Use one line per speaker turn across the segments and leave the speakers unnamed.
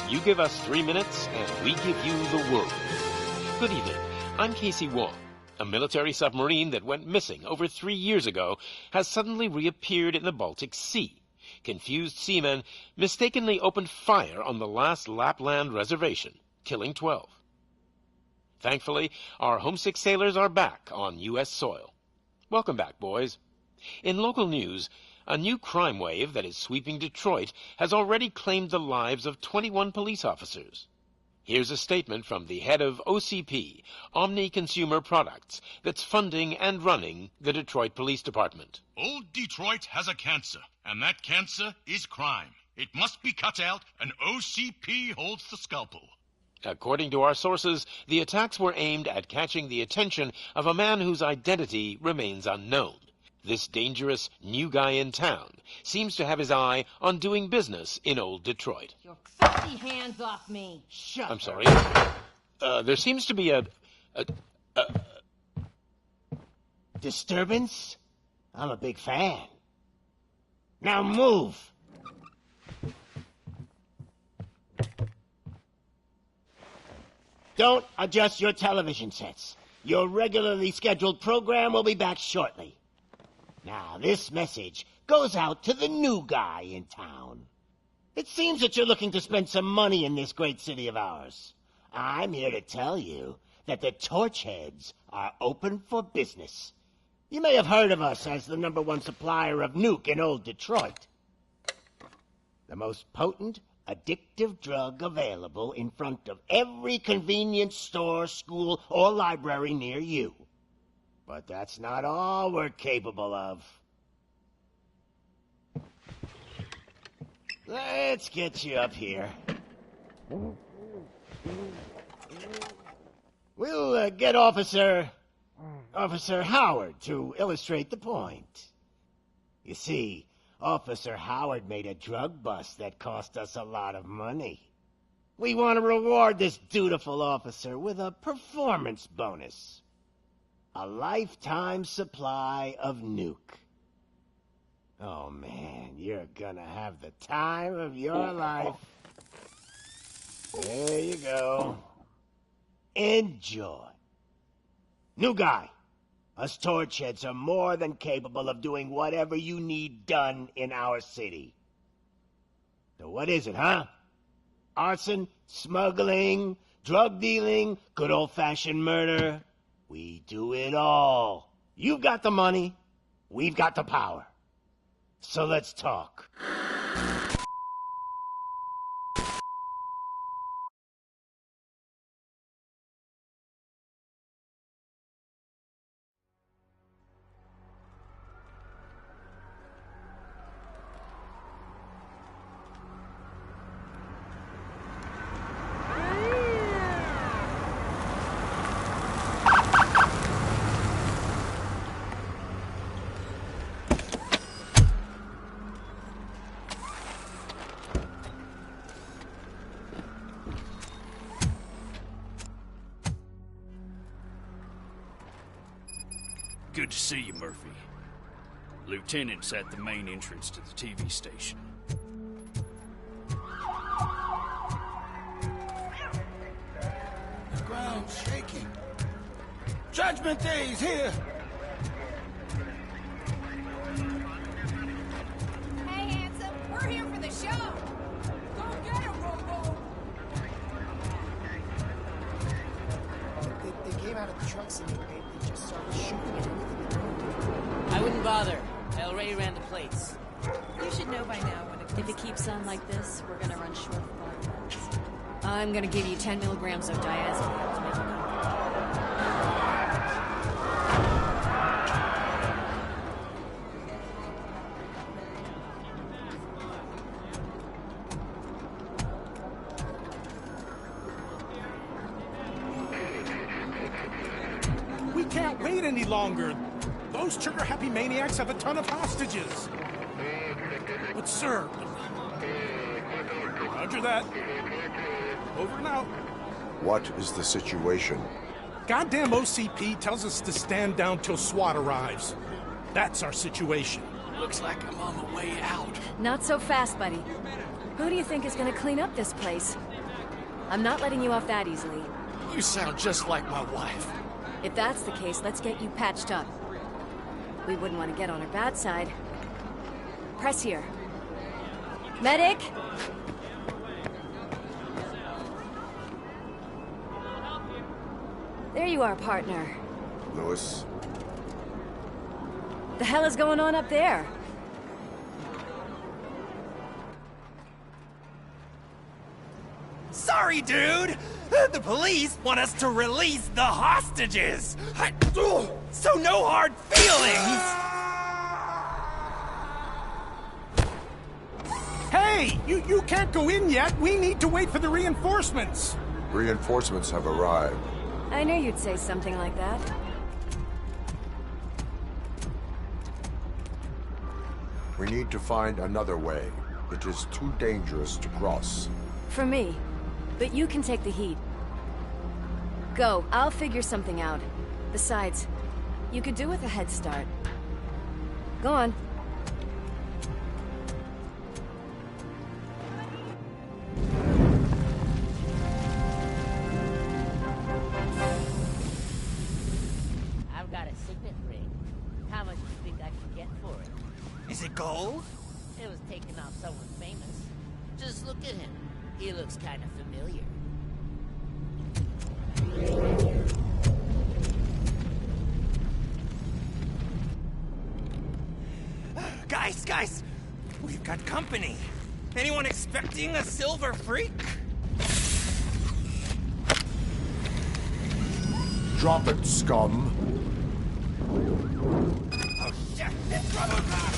You give us 3 minutes, and we give you the world. Good evening. I'm Casey Wong. A military submarine that went missing over 3 years ago has suddenly reappeared in the Baltic Sea. Confused seamen mistakenly opened fire on the last Lapland reservation, killing 12. Thankfully, our homesick sailors are back on U.S. soil. Welcome back, boys. In local news, a new crime wave that is sweeping Detroit has already claimed the lives of 21 police officers. Here's a statement from the head of OCP, Omni Consumer Products, that's funding and running the Detroit Police Department.
Old Detroit has a cancer, and that cancer is crime. It must be cut out, and OCP holds the scalpel.
According to our sources, the attacks were aimed at catching the attention of a man whose identity remains unknown. This dangerous new guy in town seems to have his eye on doing business in old Detroit.
Your filthy hands off me! Shut
I'm sorry. There seems to be a
disturbance? I'm a big fan. Now move! Don't adjust your television sets. Your regularly scheduled program will be back shortly. Now, this message goes out to the new guy in town. It seems that you're looking to spend some money in this great city of ours. I'm here to tell you that the Torchheads are open for business. You may have heard of us as the #1 supplier of nuke in old Detroit. The most potent, addictive drug available in front of every convenience store, school, or library near you. But that's not all we're capable of. Let's get you up here. We'll get Officer Howard to illustrate the point. You see, Officer Howard made a drug bust that cost us a lot of money. We want to reward this dutiful officer with a performance bonus. A lifetime supply of nuke. Oh man, you're gonna have the time of your life. There you go. Enjoy. New guy, us Torchheads are more than capable of doing whatever you need done in our city. So what is it, huh? Arson, smuggling, drug dealing, good old-fashioned murder. We do it all. You've got the money, we've got the power. So let's talk.
Good to see you, Murphy. Lieutenant's at the main entrance to the TV station.
The ground's shaking. Judgment Day's here!
Hey, handsome, we're here for the show! Go get him, Robo!
They came out of the trucks and they just started shooting at anything.
I wouldn't bother. El Rey ran the plates.
You should know by now when
If it keeps on like this, we're gonna run short of bullets. I'm gonna give you 10 milligrams of diazepam to make you comfortable.
We can't wait any longer. Those trigger-happy maniacs have a ton of hostages. But, sir... Roger that. Over and out.
What is the situation?
Goddamn OCP tells us to stand down till SWAT arrives. That's our situation.
Looks like I'm on the way out.
Not so fast, buddy. Who do you think is gonna clean up this place? I'm not letting you off that easily.
You sound just like my wife.
If that's the case, let's get you patched up. We wouldn't want to get on her bad side. Press here. Medic! There you are, partner.
Lewis?
The hell is going on up there?
Sorry, dude! The police want us to release the hostages! So no hard feelings!
Hey! You can't go in yet! We need to wait for the reinforcements!
Reinforcements have arrived.
I knew you'd say something like that.
We need to find another way. It is too dangerous to cross.
For me. But you can take the heat. Go, I'll figure something out. Besides, you could do with a head start. Go on.
I've got a signet ring. How much do you think I can get for it?
Is it gold?
It was taken off someone famous. Just look at him. He looks kind of familiar.
Guys! We've got company. Anyone expecting a silver freak?
Drop it, scum.
Oh shit! It's Robocop!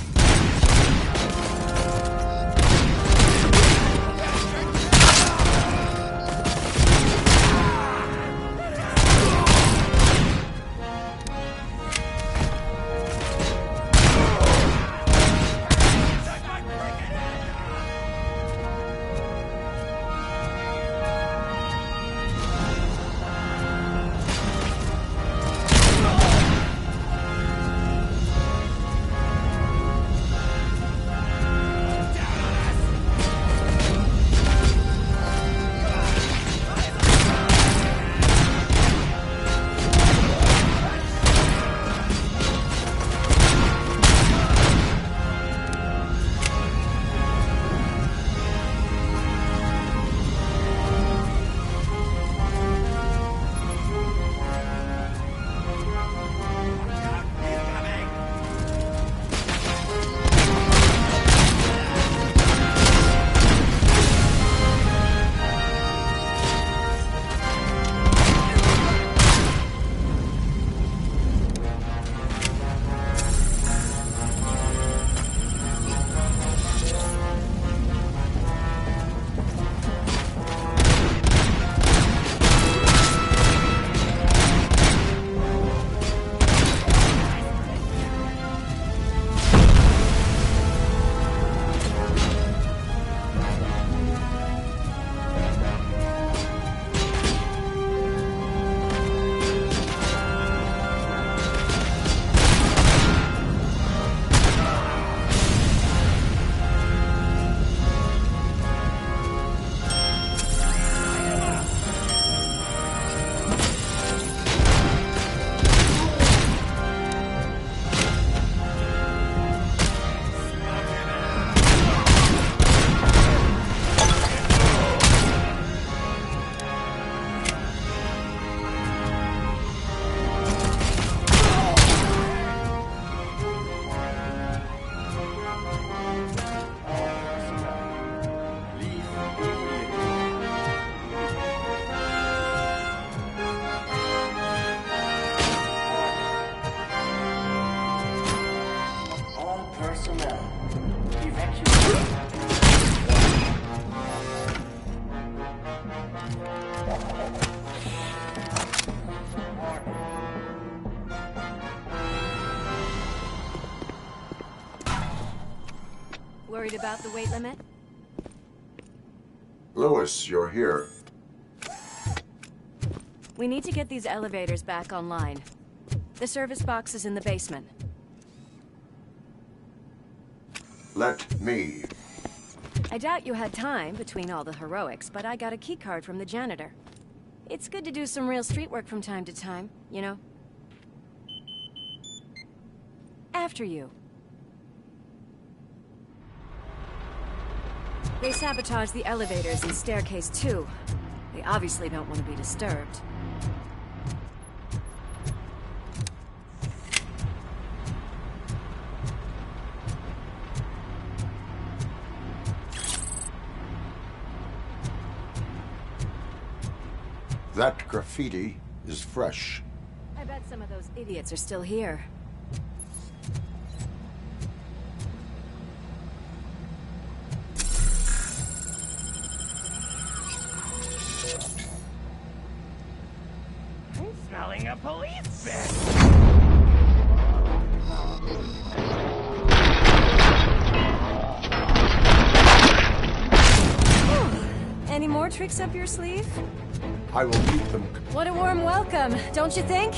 Worried about the weight limit?
Lewis, you're here.
We need to get these elevators back online. The service box is in the basement.
Let me.
I doubt you had time between all the heroics, but I got a keycard from the janitor. It's good to do some real street work from time to time, you know? After you. They sabotaged the elevators and staircase too. They obviously don't want to be disturbed.
That graffiti is fresh.
I bet some of those idiots are still here.
I'm smelling a police bed.
Any more tricks up your sleeve?
I will keep them.
What a warm welcome, don't you think?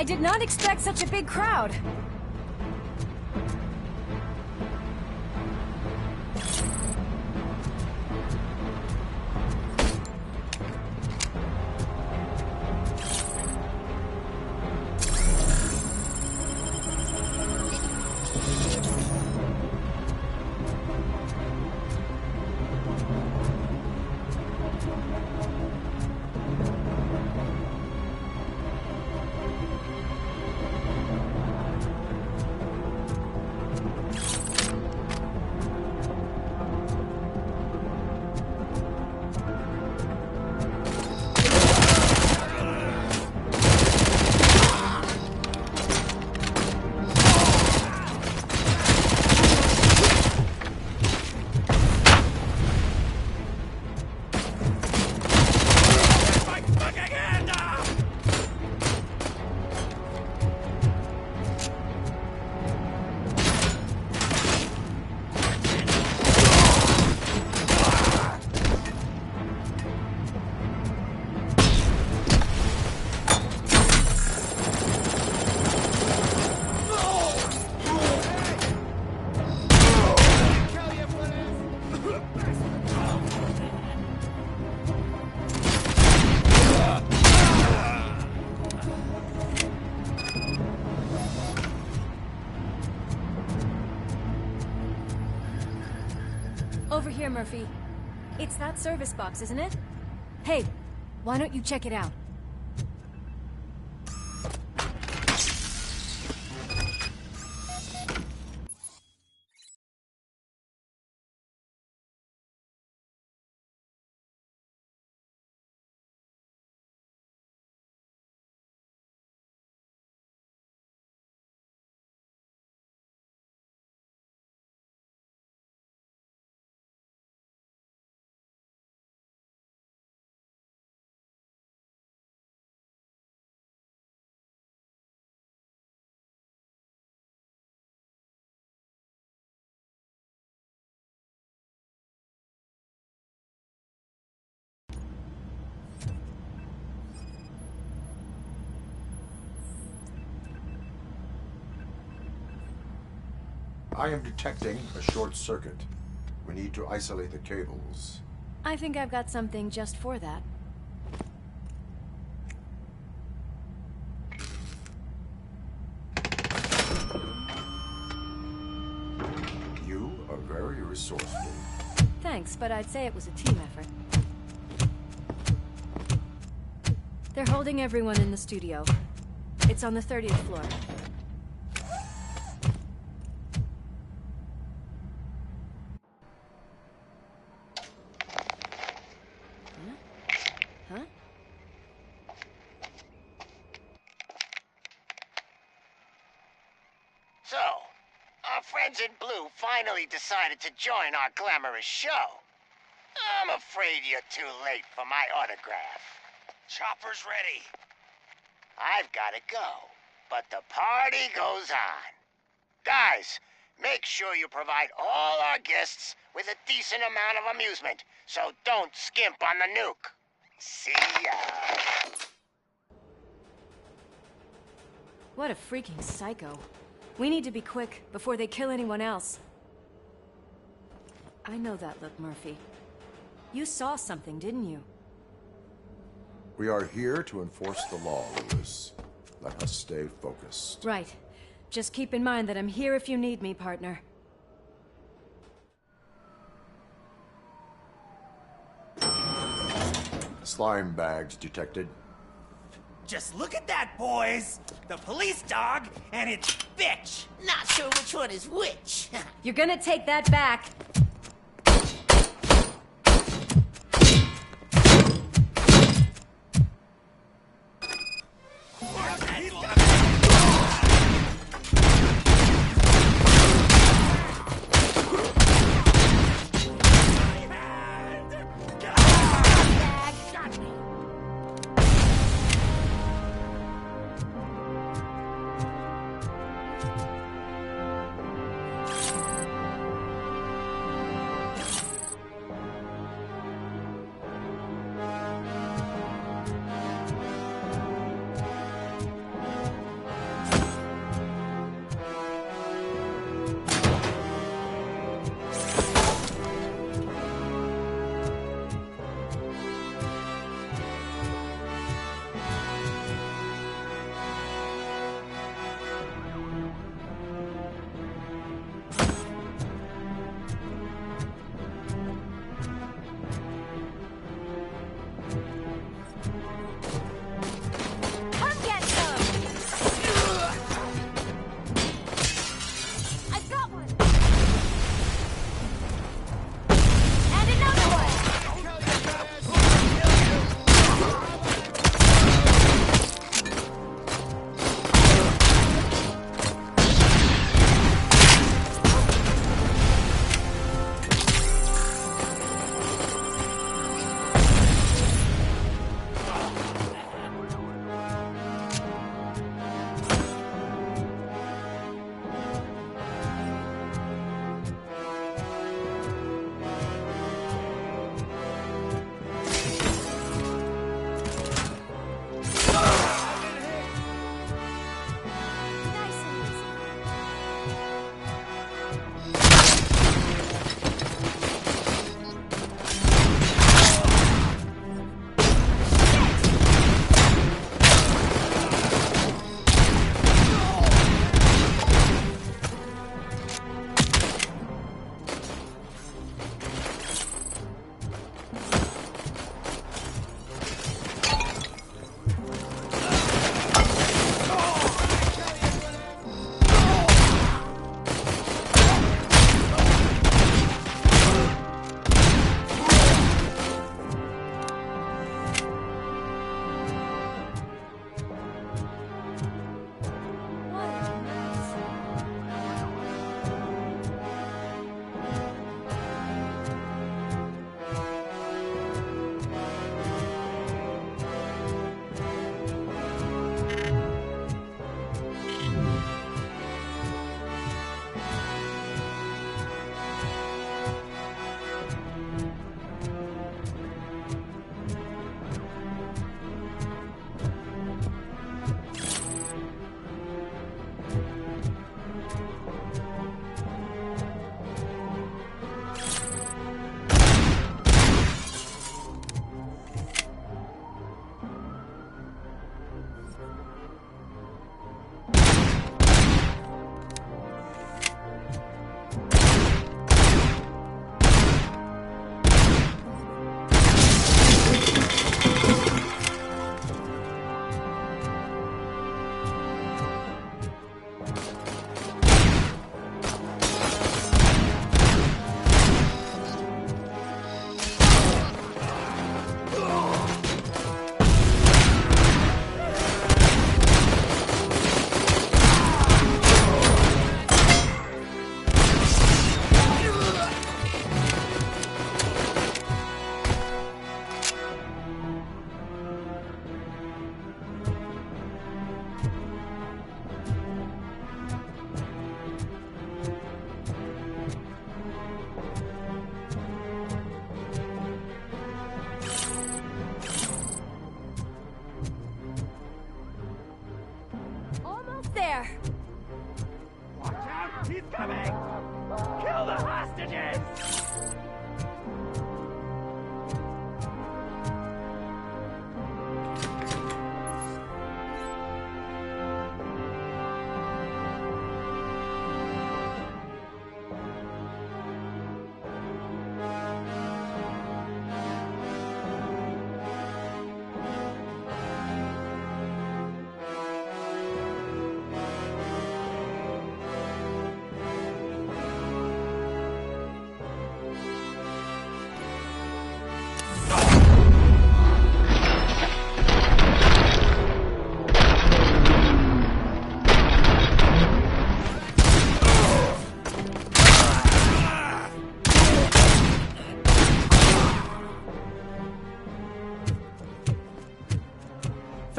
Did not expect such a big crowd. Over here, Murphy. It's that service box, isn't it? Hey, why don't you check it out?
I am detecting a short circuit. We need to isolate the cables.
I think I've got something just for that.
You are very resourceful.
Thanks, but I'd say it was a team effort. They're holding everyone in the studio. It's on the 30th floor. Huh?
So, our friends in blue finally decided to join our glamorous show. I'm afraid you're too late for my autograph.
Chopper's ready.
I've got to go, but the party goes on. Guys, make sure you provide all our guests with a decent amount of amusement, so don't skimp on the nuke. See ya.
What a freaking psycho. We need to be quick before they kill anyone else. I know that look, Murphy. You saw something, didn't you?
We are here to enforce the law, Lewis. Let us stay focused.
Right. Just keep in mind that I'm here if you need me, partner.
Slime bags detected.
Just look at that, boys! The police dog and its bitch!
Not sure which one is which.
You're gonna take that back.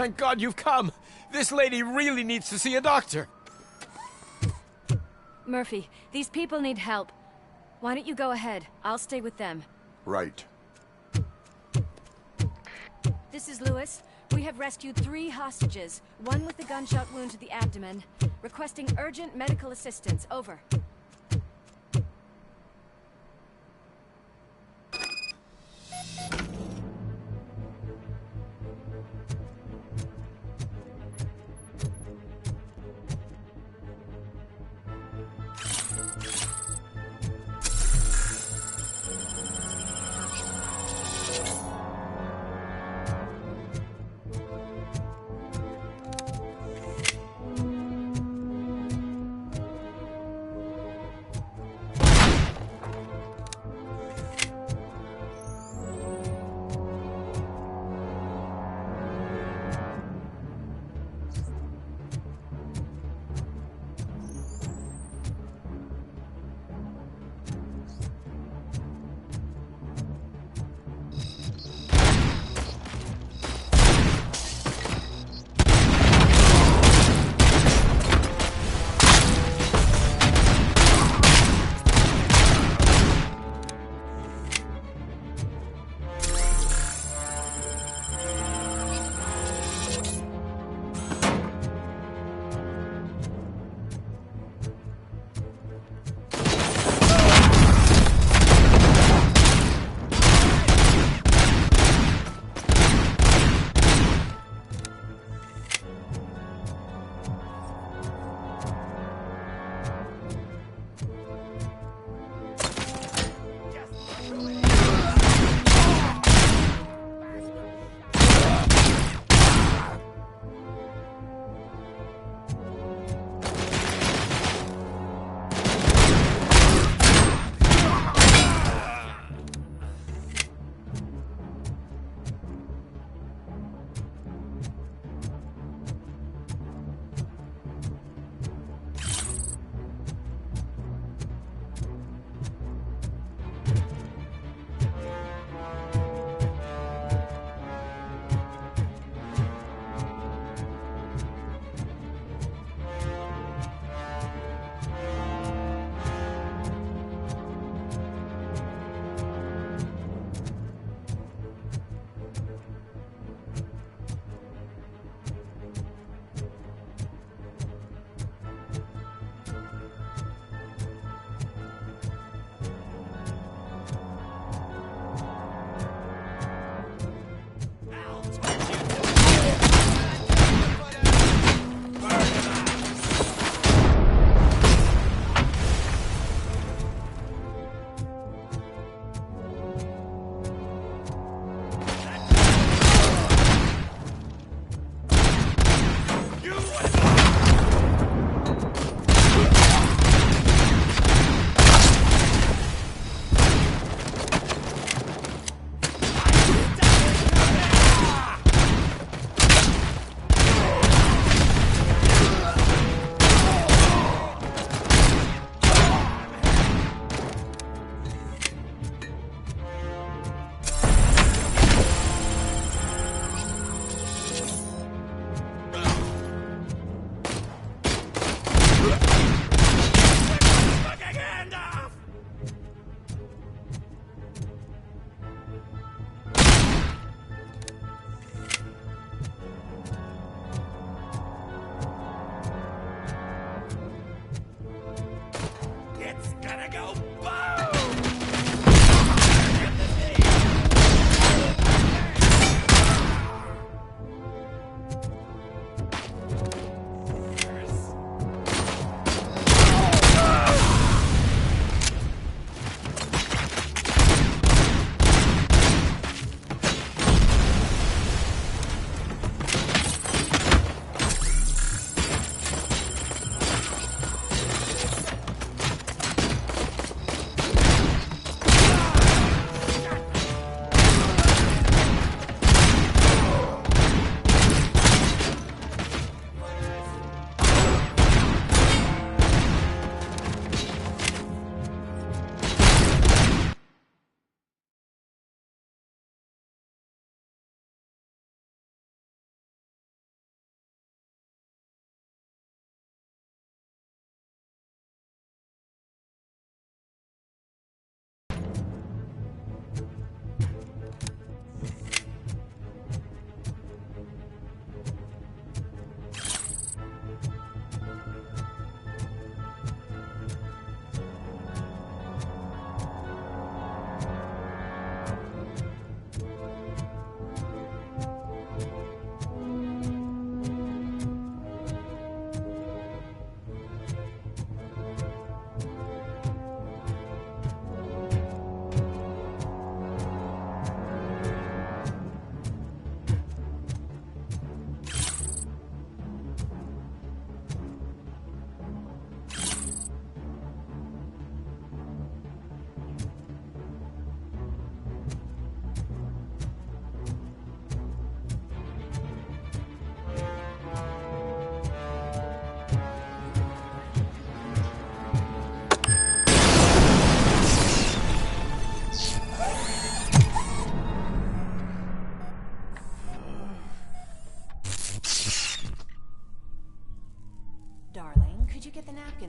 Thank God you've come. This lady really needs to see a doctor.
Murphy, these people need help. Why don't you go ahead? I'll stay with them.
Right.
This is Lewis. We have rescued 3 hostages, one with a gunshot wound to the abdomen. Requesting urgent medical assistance. Over.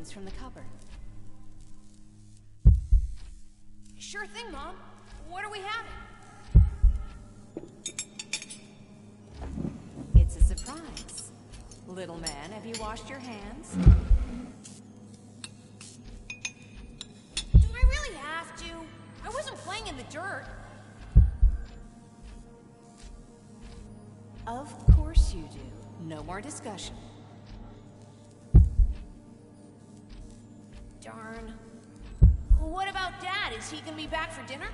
coins from the cupboard.
Sure thing, Mom. What are we having?
It's a surprise. Little man, have you washed your hands?
Do I really have to? I wasn't playing in the dirt.
Of course you do. No more discussion.
Darn. What about Dad? Is he gonna be back for dinner?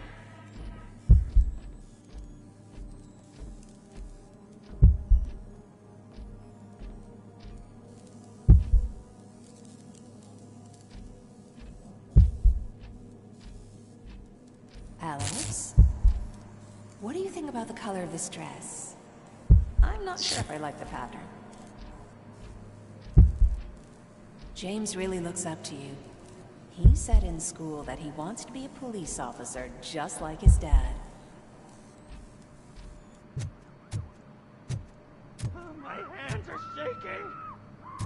Alex? What do you think about the color of this dress? I'm not sure if I like the pattern. James really looks up to you. He said in school that he wants to be a police officer just like his dad.
My hands are shaking!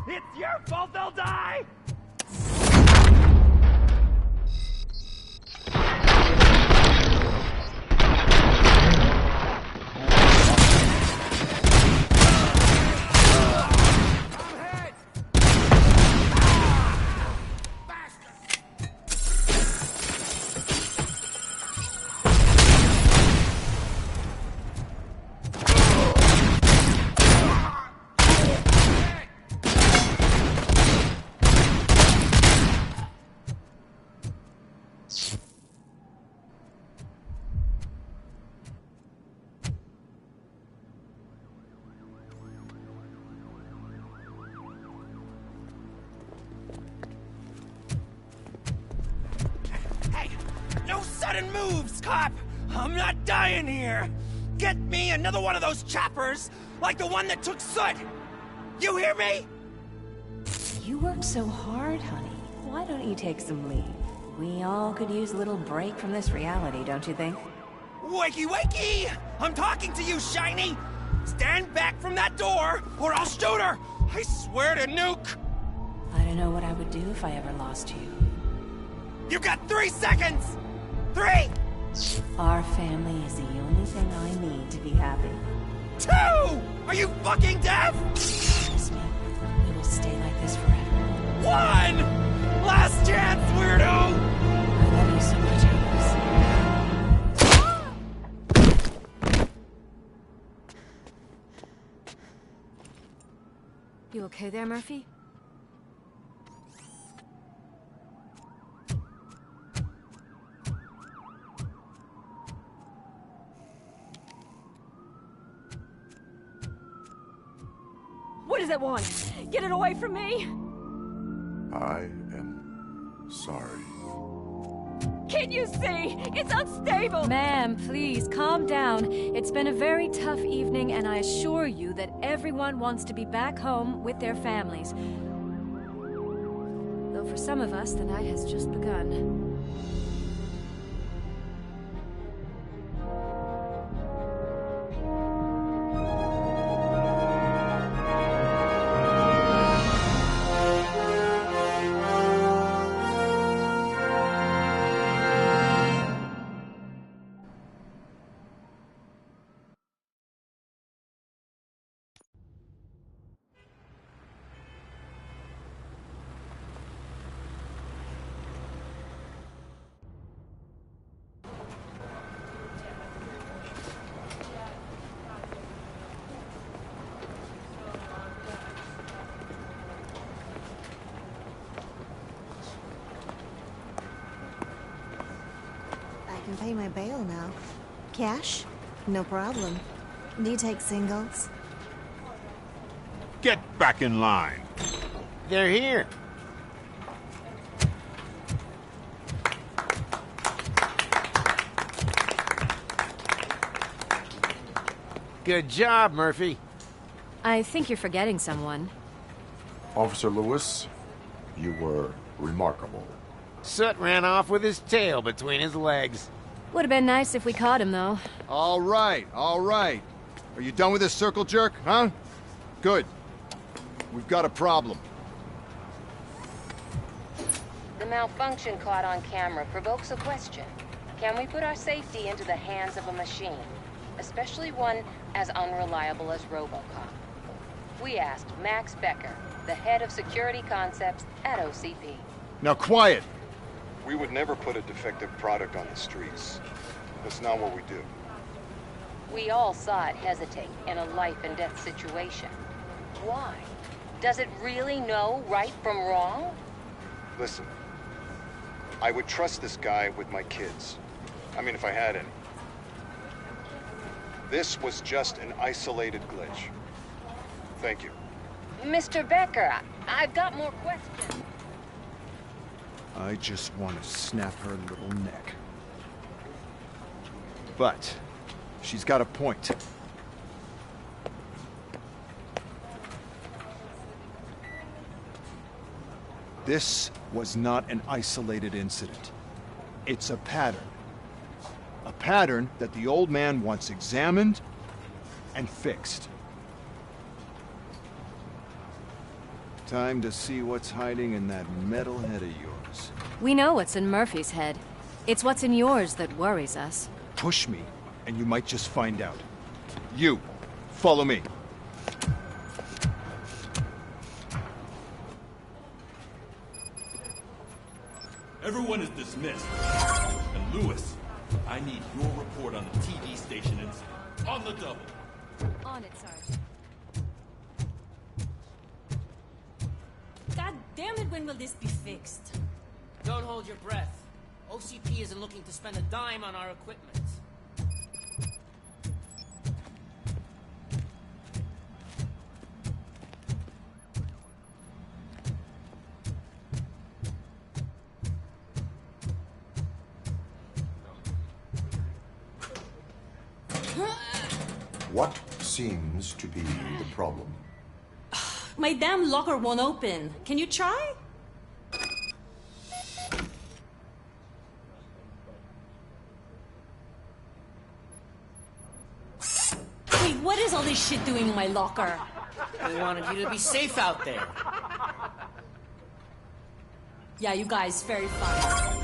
It's your fault they'll die! Sudden moves, cop! I'm not dying here! Get me another one of those choppers, like the one that took Soot! You hear me?
You work so hard, honey. Why don't you take some leave? We all could use a little break from this reality, don't you think?
Wakey, wakey! I'm talking to you, Shiny! Stand back from that door, or I'll shoot her! I swear to nuke!
I don't know what I would do if I ever lost you.
You got 3 seconds! 3!
Our family is the only thing I need to be happy.
2! Are you fucking deaf?
Trust me, we will stay like this forever.
1! Last chance, weirdo!
I love you so much, Alex. You okay there, Murphy?
What does it want? Get it away from me!
I am sorry.
Can't you see? It's unstable!
Ma'am, please, calm down. It's been a very tough evening, and I assure you that everyone wants to be back home with their families. Though for some of us, the night has just begun.
I can pay my bail now. Cash? No problem. Do you take singles?
Get back in line.
They're here. Good job, Murphy.
I think you're forgetting someone.
Officer Lewis, you were remarkable.
Soot ran off with his tail between his legs.
Would have been nice if we caught him, though.
All right, all right. Are you done with this circle jerk, huh? Good. We've got a problem.
malfunction caught on camera provokes a question. Can we put our safety into the hands of a machine? Especially one as unreliable as RoboCop. We asked Max Becker, the head of security concepts at OCP.
Now quiet!
We would never put a defective product on the streets. That's not what we do.
We all saw it hesitate in a life and death situation. Why? Does it really know right from wrong?
Listen, I would trust this guy with my kids. I mean, if I had any. This was just an isolated glitch. Thank you.
Mr. Becker, I've got more questions.
I just want to snap her little neck. But she's got a point. This was not an isolated incident. It's a pattern. A pattern that the old man wants examined and fixed. Time to see what's hiding in that metal head of yours.
We know what's in Murphy's head. It's what's in yours that worries us.
Push me, and you might just find out. You, follow me.
Everyone is dismissed. And Lewis, I need your report on the TV station incident. On the double.
On it, Sarge. God damn it, when will this be fixed?
Don't hold your breath. OCP isn't looking to spend a dime on our equipment.
What seems to be the problem?
My damn locker won't open. Can you try? Wait, what is all this shit doing in my locker?
We wanted you to be safe out there.
Yeah, you guys, very fun.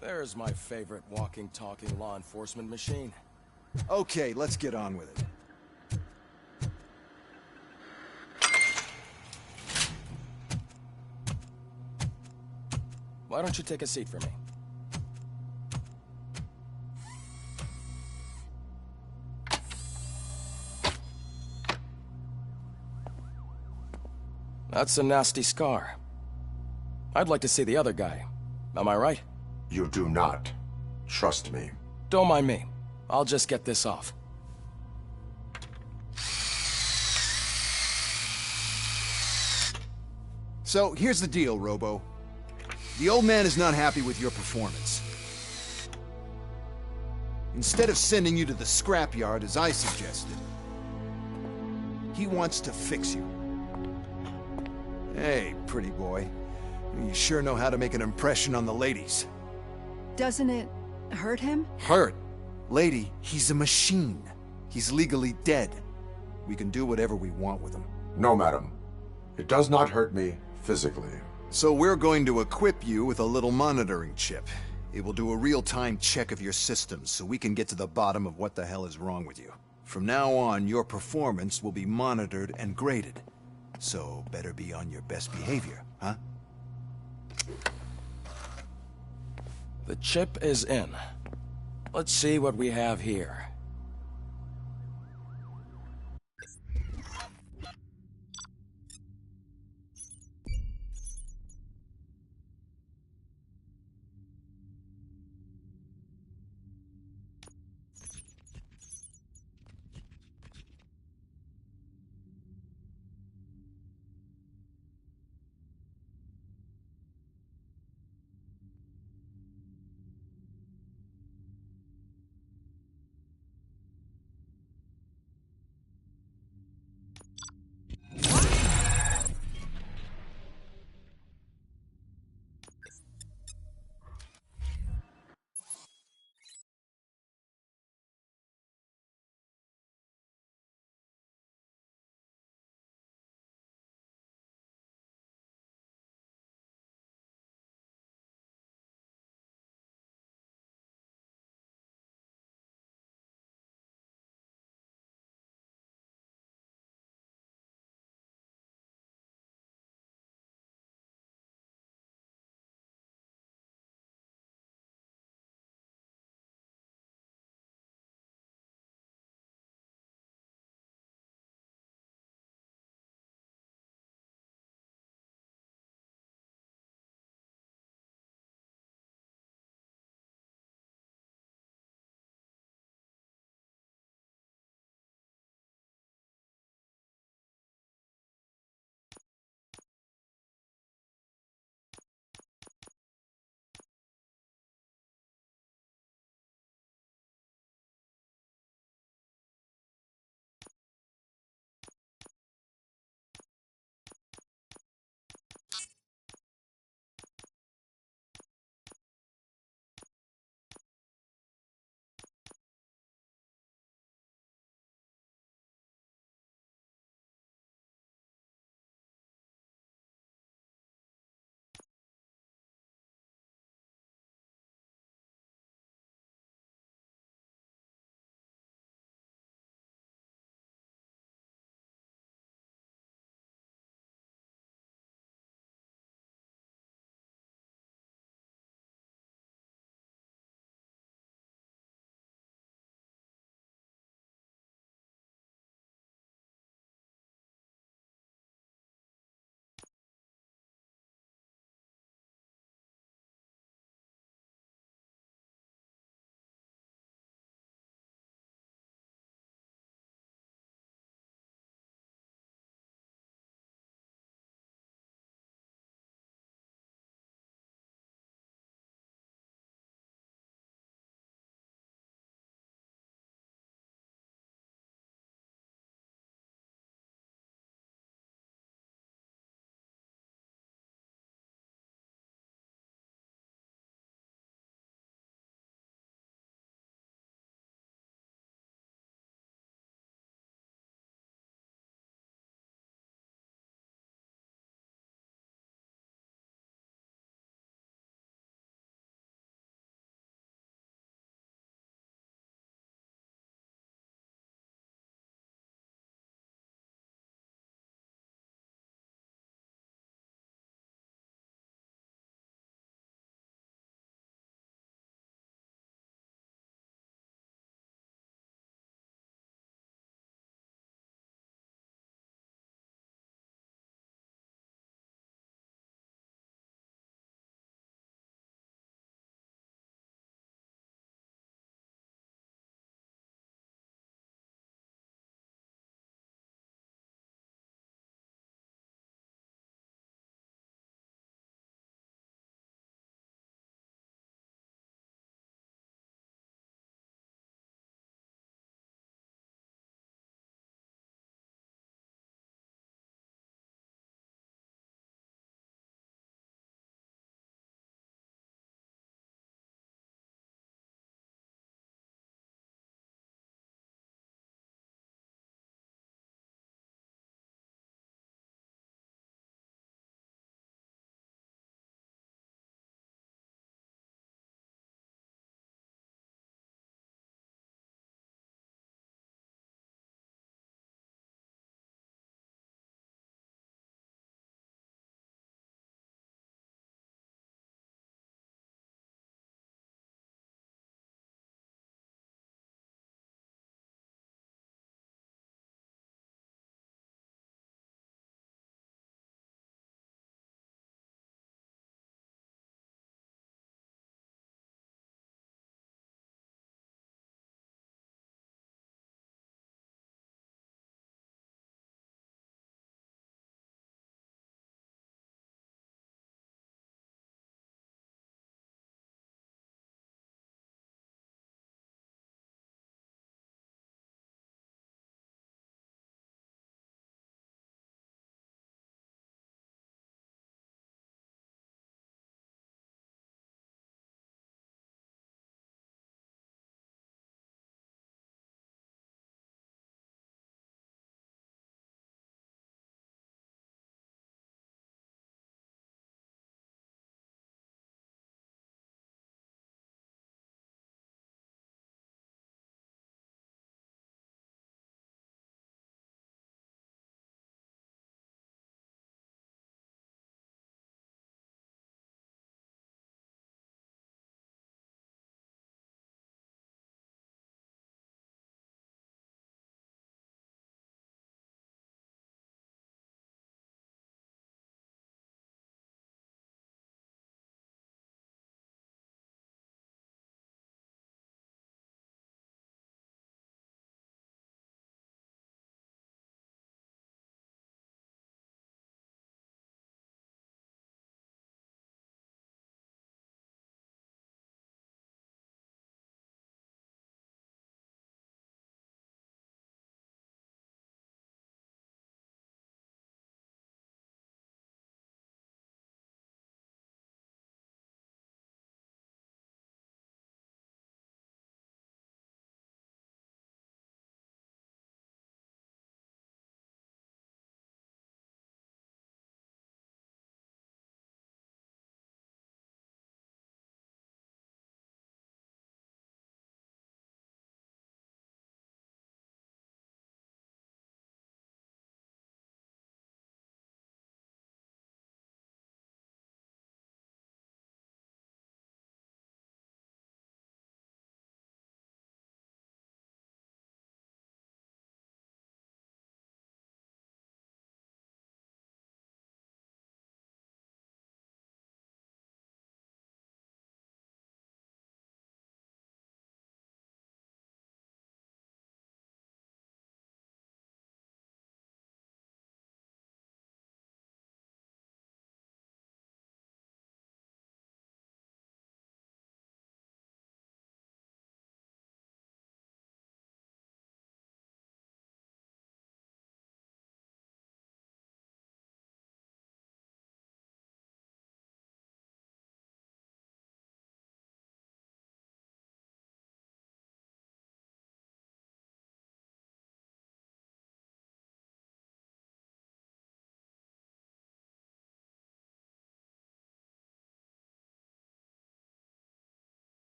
There's my favorite walking, talking law enforcement machine.
Okay, let's get on with it.
Why don't you take a seat for me? That's a nasty scar. I'd like to see the other guy. Am I right?
You do not. Trust me.
Don't mind me. I'll just get this off.
So, here's the deal, Robo. The old man is not happy with your performance. Instead of sending you to the scrapyard as I suggested, he wants to fix you. Hey, pretty boy. You sure know how to make an impression on the ladies.
Doesn't it hurt him?
Hurt? Lady, he's a machine. He's legally dead. We can do whatever we want with him.
No, madam. It does not hurt me physically.
So we're going to equip you with a little monitoring chip. It will do a real-time check of your systems so we can get to the bottom of what the hell is wrong with you. From now on, your performance will be monitored and graded. So better be on your best behavior, huh?
The chip is in. Let's see what we have here.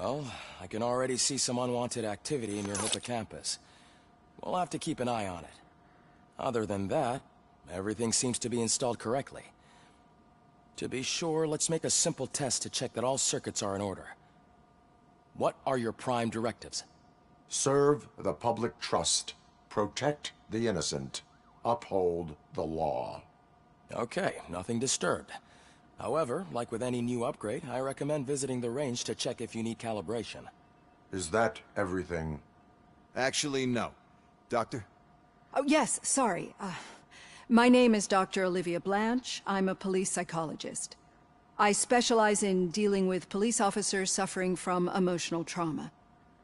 Well, I can already see some unwanted activity in your hippocampus. We'll have to keep an eye on it. Other than that, everything seems to be installed correctly. To be sure, let's make a simple test to check that all circuits are in order. What are your prime directives?
Serve the public trust. Protect the innocent. Uphold the law.
Okay, nothing disturbed. However, like with any new upgrade, I recommend visiting the range to check if you need calibration.
Is that everything?
Actually, no. Doctor?
Oh, yes, sorry. My name is Dr. Olivia Blanche. I'm a police psychologist. I specialize in dealing with police officers suffering from emotional trauma.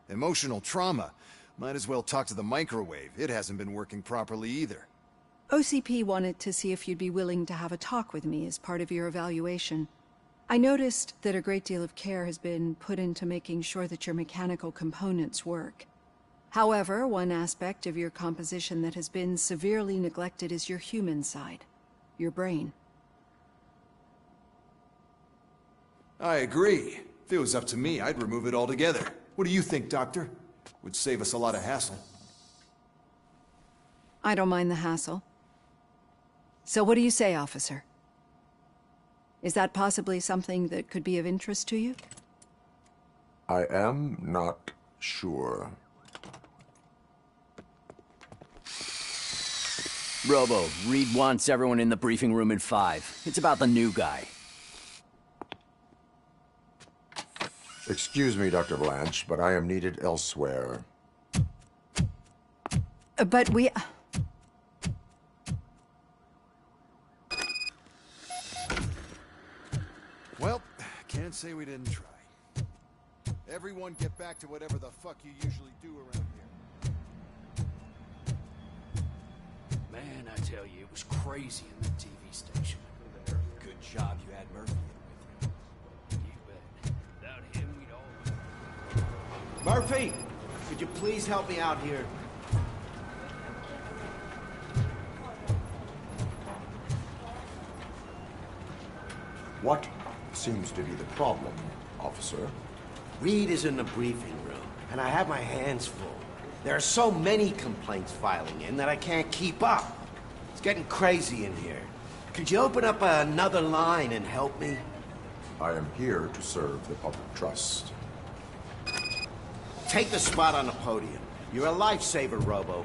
Emotional trauma? Might as well talk to the microwave. It hasn't been working properly either.
OCP wanted to see if you'd be willing to have a talk with me as part of your evaluation. I noticed that a great deal of care has been put into making sure that your mechanical components work. However, one aspect of your composition that has been severely neglected is your human side, your brain.
I agree. If it was up to me, I'd remove it altogether. What do you think, Doctor? Would save us a lot of hassle.
I don't mind the hassle. So what do you say, officer? Is that possibly something that could be of interest to you?
I am not sure.
Robo, Reed wants everyone in the briefing room at 5. It's about the new guy.
Excuse me, Dr. Blanche, but I am needed elsewhere.
But we...
Well, can't say we didn't try. Everyone get back to whatever the fuck you usually do around here.
Man, I tell you, it was crazy in the TV station.
Good job you had Murphy in with you.
You bet. Without him, we'd all...
Murphy! Could you please help me out here?
What seems to be the problem, officer?
Reed is in the briefing room, and I have my hands full. There are so many complaints filing in that I can't keep up. It's getting crazy in here. Could you open up another line and help me?
I am here to serve the public trust.
Take the spot on the podium. You're a lifesaver, Robo.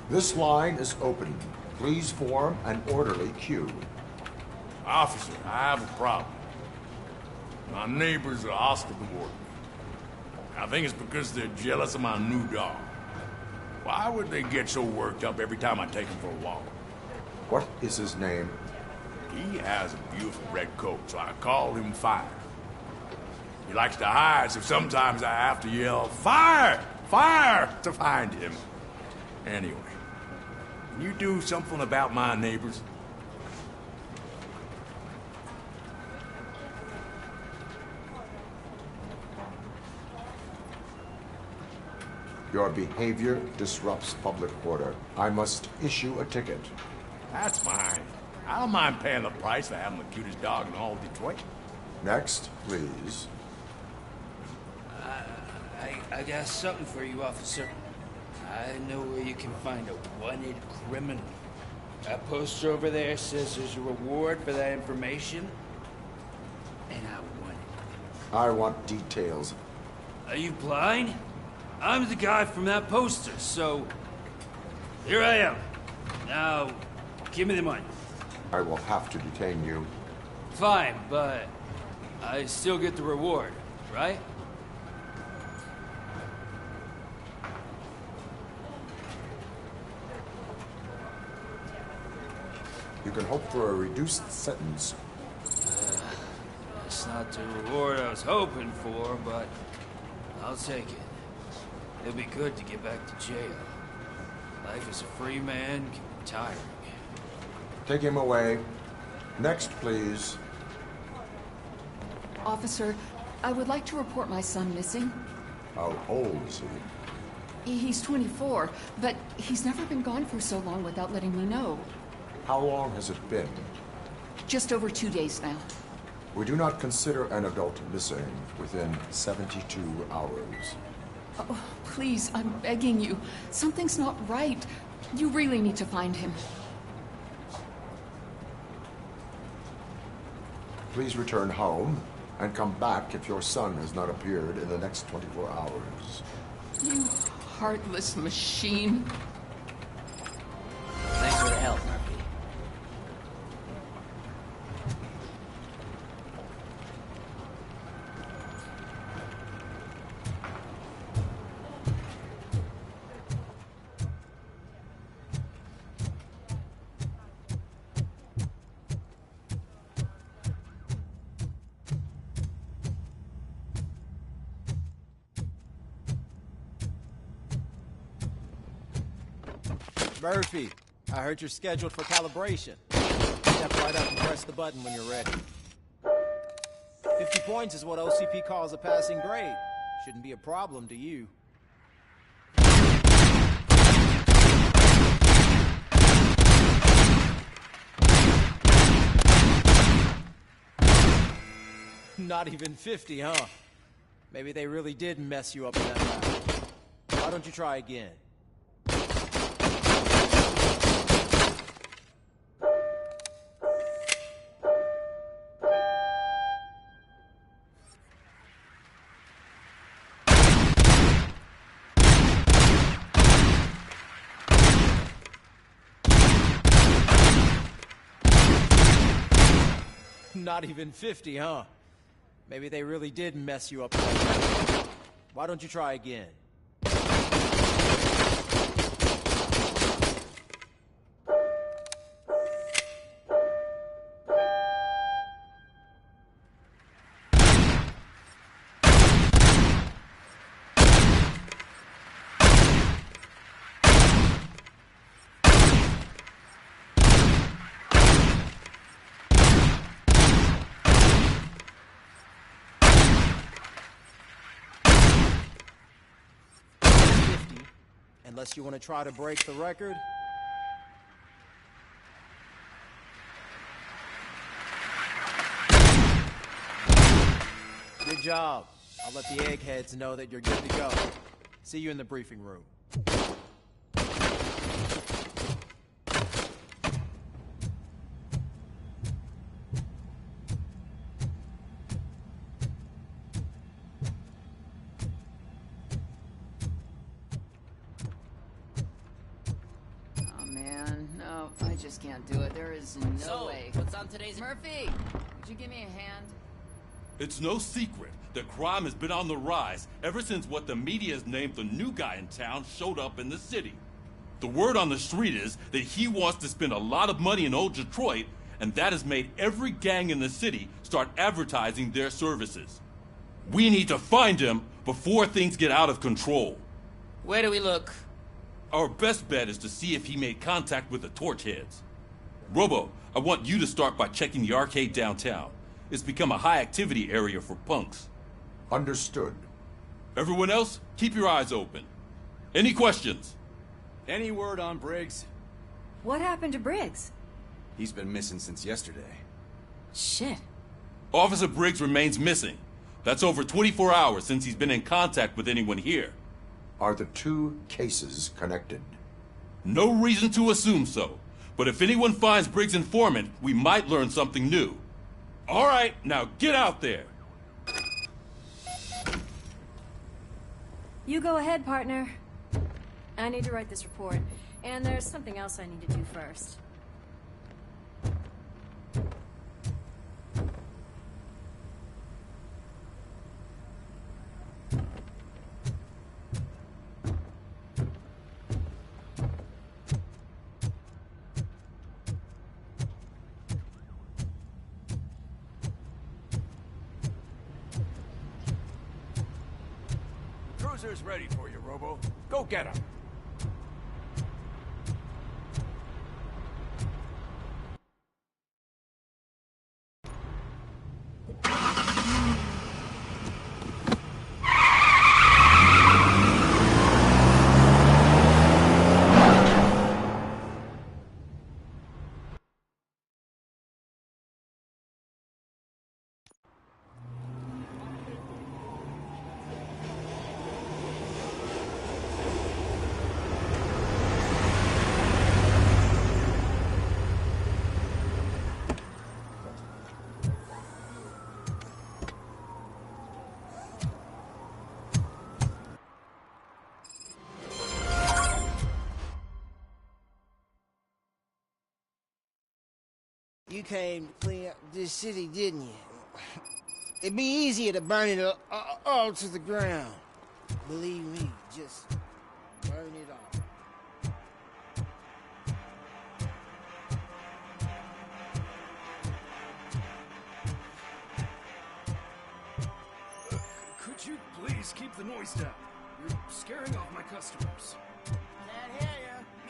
This line is open. Please form an orderly queue.
Officer, I have a problem. My neighbors are hostile toward me. I think it's because they're jealous of my new dog. Why would they get so worked up every time I take him for a walk?
What is his name?
He has a beautiful red coat, so I call him Fire. He likes to hide, so sometimes I have to yell, "Fire! Fire!" to find him. Anyway, can you do something about my neighbors?
Your behavior disrupts public order. I must issue a ticket.
That's fine. I don't mind paying the price for having the cutest dog in all of Detroit.
Next, please.
I got something for you, officer. I know where you can find a wanted criminal. That poster over there says there's a reward for that information, and I want it.
I want details.
Are you blind? I'm the guy from that poster, so here I am. Now, give me the money.
I will have to detain you.
Fine, but I still get the reward, right?
You can hope for a reduced sentence.
That's not the reward I was hoping for, but I'll take it. It'll be good to get back to jail. Life as a free man can be tiring.
Take him away. Next, please.
Officer, I would like to report my son missing.
How old is he?
He's 24, but he's never been gone for so long without letting me know.
How long has it been?
Just over 2 days now.
We do not consider an adult missing within 72 hours.
Oh, please, I'm begging you. Something's not right. You really need to find him.
Please return home and come back if your son has not appeared in the next 24 hours.
You heartless machine.
Thanks for the help, Murphy.
Murphy, I heard you're scheduled for calibration. Step right up and press the button when you're ready. 50 points is what OCP calls a passing grade. Shouldn't be a problem to you. Not even 50, huh? Maybe they really did mess you up in that lab. Why don't you try again? Not even 50, huh? Maybe they really did mess you up. Why don't you try again? Unless you want to try to break the record. Good job. I'll let the eggheads know that you're good to go. See you in the briefing room.
I just can't do it. There is no way.
What's on today's...
Murphy, would you give me a hand?
It's no secret that crime has been on the rise ever since what the media has named the new guy in town showed up in the city. The word on the street is that he wants to spend a lot of money in old Detroit, and that has made every gang in the city start advertising their services. We need to find him before things get out of control.
Where do we look?
Our best bet is to see if he made contact with the Torchheads. Robo, I want you to start by checking the arcade downtown. It's become a high-activity area for punks.
Understood.
Everyone else, keep your eyes open. Any questions?
Any word on Briggs?
What happened to Briggs?
He's been missing since yesterday.
Shit.
Officer Briggs remains missing. That's over 24 hours since he's been in contact with anyone here.
Are the two cases connected?
No reason to assume so. But if anyone finds Briggs' informant, we might learn something new. All right, now get out there.
You go ahead, partner. I need to write this report, and there's something else I need to do first.
Cruiser's ready for you, Robo. Go get him.
You came to clean up this city, didn't you? It'd be easier to burn it all to the ground. Believe me, just burn it all.
Could you please keep the noise down? You're scaring off my customers.
Can't hear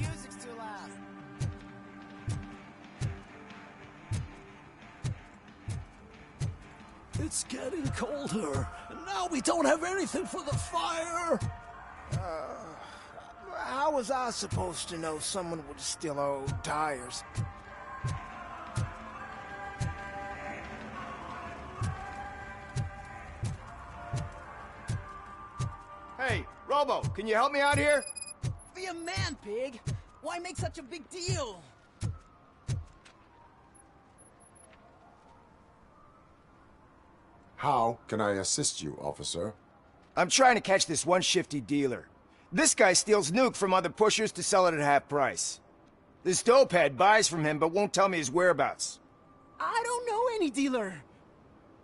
you. Music's too loud.
It's getting colder, and now we don't have anything for the fire.
How was I supposed to know someone would steal our old tires?
Hey, Robo, can you help me out here?
Be a man, Pig. Why make such a big deal?
How can I assist you, officer?
I'm trying to catch this one shifty dealer. This guy steals nuke from other pushers to sell it at half price. This dopehead buys from him but won't tell me his whereabouts.
I don't know any dealer.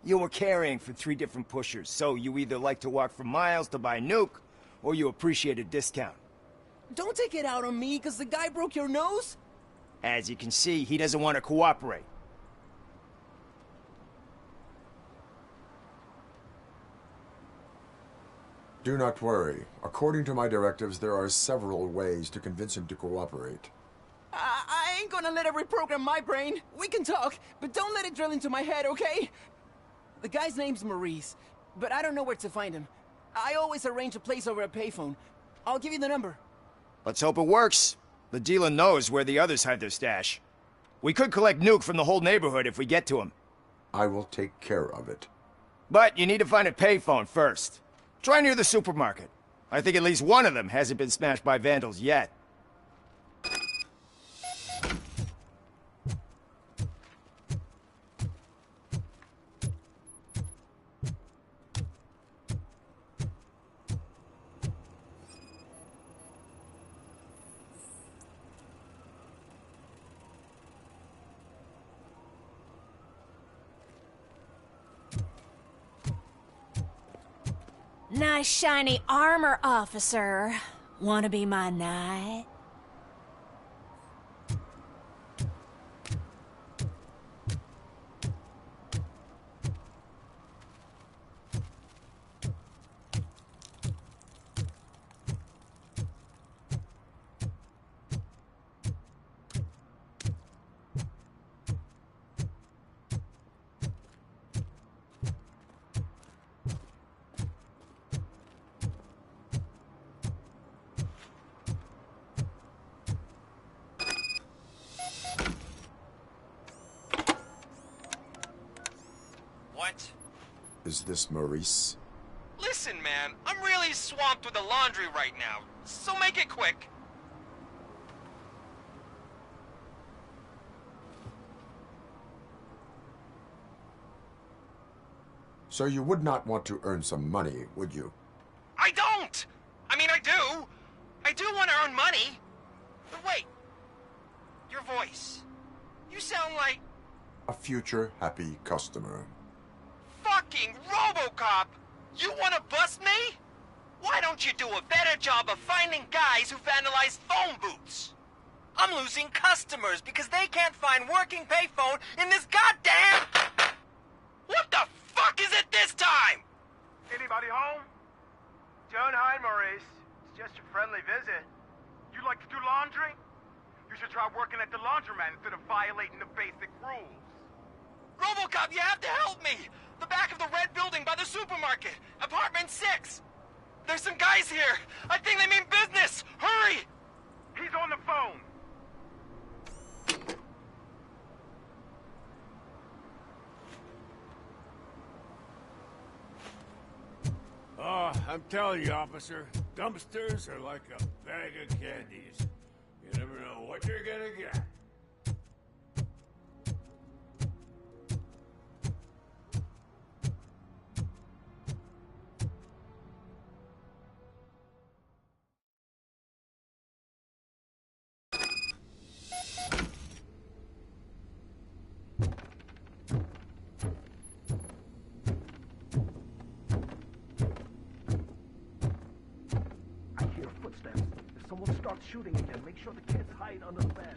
You were carrying for 3 different pushers, so you either like to walk for miles to buy nuke, or you appreciate a discount.
Don't take it out on me, because the guy broke your nose?
As you can see, he doesn't want to cooperate.
Do not worry. According to my directives, there are several ways to convince him to cooperate.
I ain't gonna let it reprogram my brain. We can talk, but don't let it drill into my head, okay? The guy's name's Maurice, but I don't know where to find him. I always arrange a place over a payphone. I'll give you the number.
Let's hope it works. The dealer knows where the others hide their stash. We could collect nuke from the whole neighborhood if we get to him.
I will take care of it.
But you need to find a payphone first. Try near the supermarket. I think at least one of them hasn't been smashed by vandals yet.
Nice shiny armor, officer. Wanna be my knight?
What?
Is this Maurice?
Listen, man, I'm really swamped with the laundry right now, so make it quick.
So you would not want to earn some money, would you?
I don't! I mean, I do. I do want to earn money. But wait. Your voice. You sound like...
A future happy customer.
Fucking RoboCop! You want to bust me? Why don't you do a better job of finding guys who vandalize phone booths? I'm losing customers because they can't find working payphone in this goddamn... What the fuck is it this time?
Anybody home? Don't hide, Maurice. It's just a friendly visit. You like to do laundry? You should try working at the laundromat instead of violating the basic rules.
RoboCop, you have to help me! The back of the red building by the supermarket. Apartment 6. There's some guys here. I think they mean business. Hurry!
He's on the phone.
Oh, I'm telling you, officer, dumpsters are like a bag of candies. You never know what you're gonna get.
hear footsteps. If someone starts shooting again, make sure the kids hide under the bed.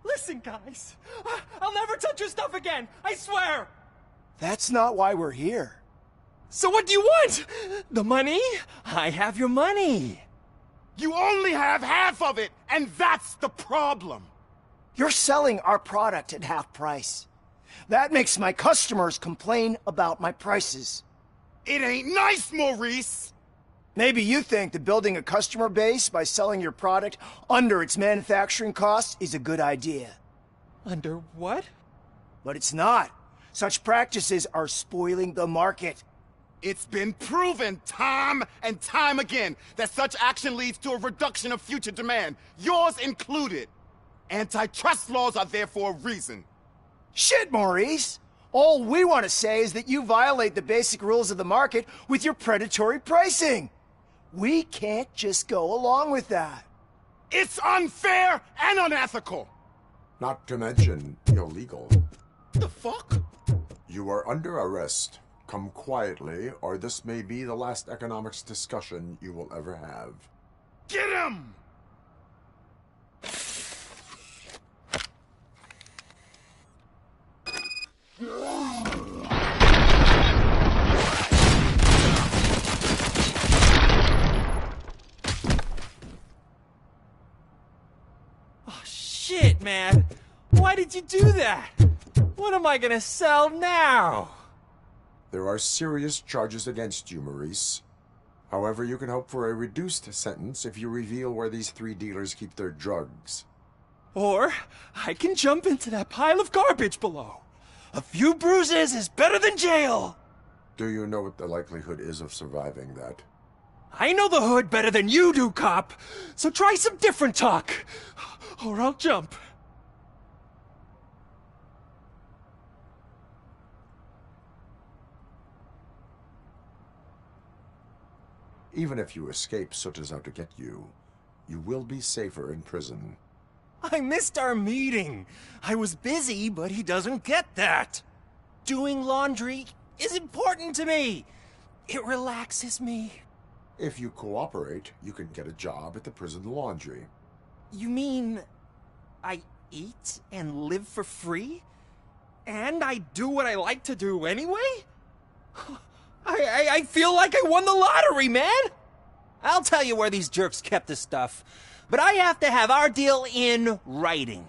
Listen, guys. I'll never touch your stuff again. I swear.
That's not why we're here.
So what do you want? The money? I have your money.
You only have half of it, and that's the problem.
You're selling our product at half price. That makes my customers complain about my prices.
It ain't nice, Maurice!
Maybe you think that building a customer base by selling your product under its manufacturing costs is a good idea.
Under what?
But it's not. Such practices are spoiling the market.
It's been proven time and time again that such action leads to a reduction of future demand, yours included. Antitrust laws are there for a reason.
Shit, Maurice! All we want to say is that you violate the basic rules of the market with your predatory pricing. We can't just go along with that.
It's unfair and unethical!
Not to mention illegal.
The fuck?
You are under arrest. Come quietly, or this may be the last economics discussion you will ever have.
Get him!
Oh, shit, man. Why did you do that? What am I gonna sell now?
There are serious charges against you, Maurice. However, you can hope for a reduced sentence if you reveal where these 3 dealers keep their drugs.
Or I can jump into that pile of garbage below. A few bruises is better than jail.
Do you know what the likelihood is of surviving that?
I know the hood better than you do, cop. So try some different talk, or I'll jump.
Even if you escape Soot is out to get you, you will be safer in prison.
I missed our meeting. I was busy, but he doesn't get that. Doing laundry is important to me. It relaxes me.
If you cooperate, you can get a job at the prison laundry.
You mean I eat and live for free? And I do what I like to do anyway? I feel like I won the lottery, man! I'll tell you where these jerks kept the stuff, but I have to have our deal in writing.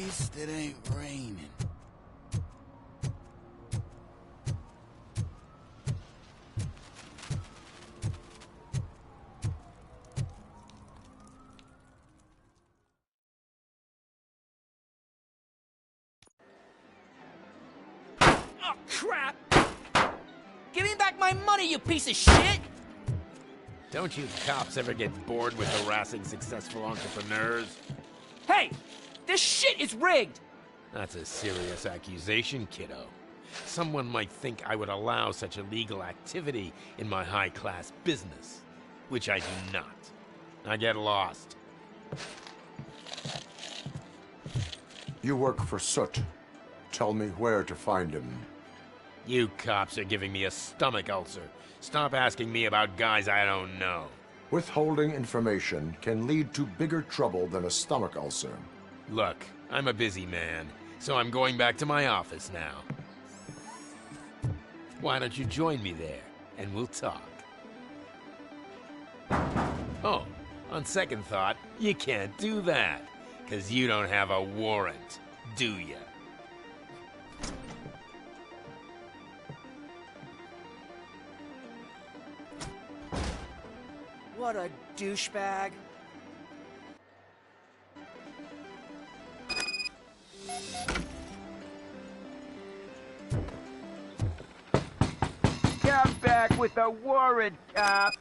least it ain't raining.
Oh, crap! Give me back my money, you piece of shit!
Don't you cops ever get bored with harassing successful entrepreneurs?
Hey! This shit is rigged!
That's a serious accusation, kiddo. Someone might think I would allow such illegal activity in my high-class business, which I do not. I get lost.
You work for Soot. Tell me where to find him.
You cops are giving me a stomach ulcer. Stop asking me about guys I don't know.
Withholding information can lead to bigger trouble than a stomach ulcer.
Look, I'm a busy man, so I'm going back to my office now. Why don't you join me there, and we'll talk. Oh, on second thought, you can't do that, 'cause you don't have a warrant, do ya?
What a douchebag.
Come back with a warrant, cop!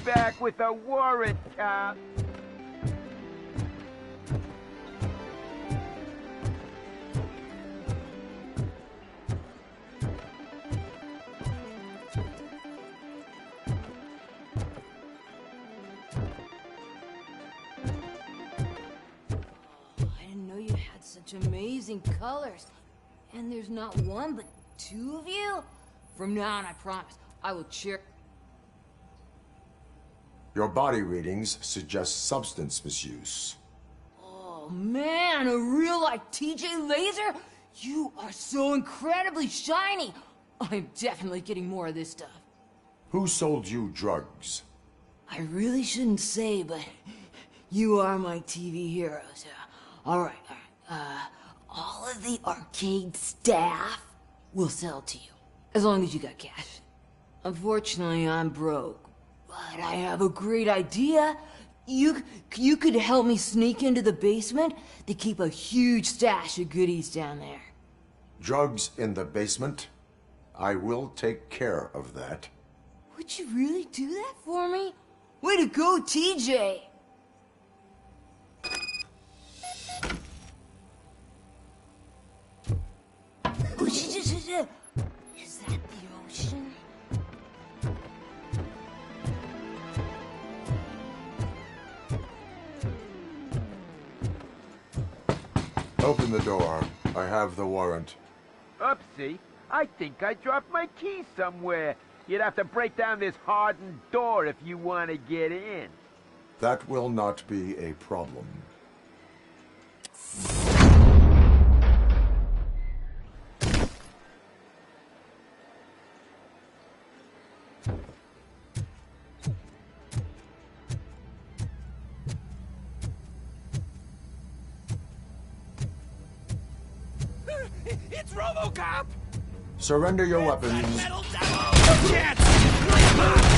Back with a warrant, cop.
I didn't know you had such amazing colors. And there's not one, but two of you? From now on, I promise, I will cheer.
Your body readings suggest substance misuse.
Oh man, a real-life TJ Laser? You are so incredibly shiny. I'm definitely getting more of this stuff.
Who sold you drugs?
I really shouldn't say, but you are my TV heroes. All right. All of the arcade staff, we'll sell it to you. As long as you got cash. Unfortunately, I'm broke. But I have a great idea. You could help me sneak into the basement. They keep a huge stash of goodies down there.
Drugs in the basement? I will take care of that.
Would you really do that for me? Way to go, TJ! Is that the ocean?
Open the door. I have the warrant.
Oopsie. I think I dropped my keys somewhere. You'd have to break down this hardened door if you want to get in.
That will not be a problem.
It's RoboCop!
Surrender your weapons.
Metal devil! Can't! Bring him up!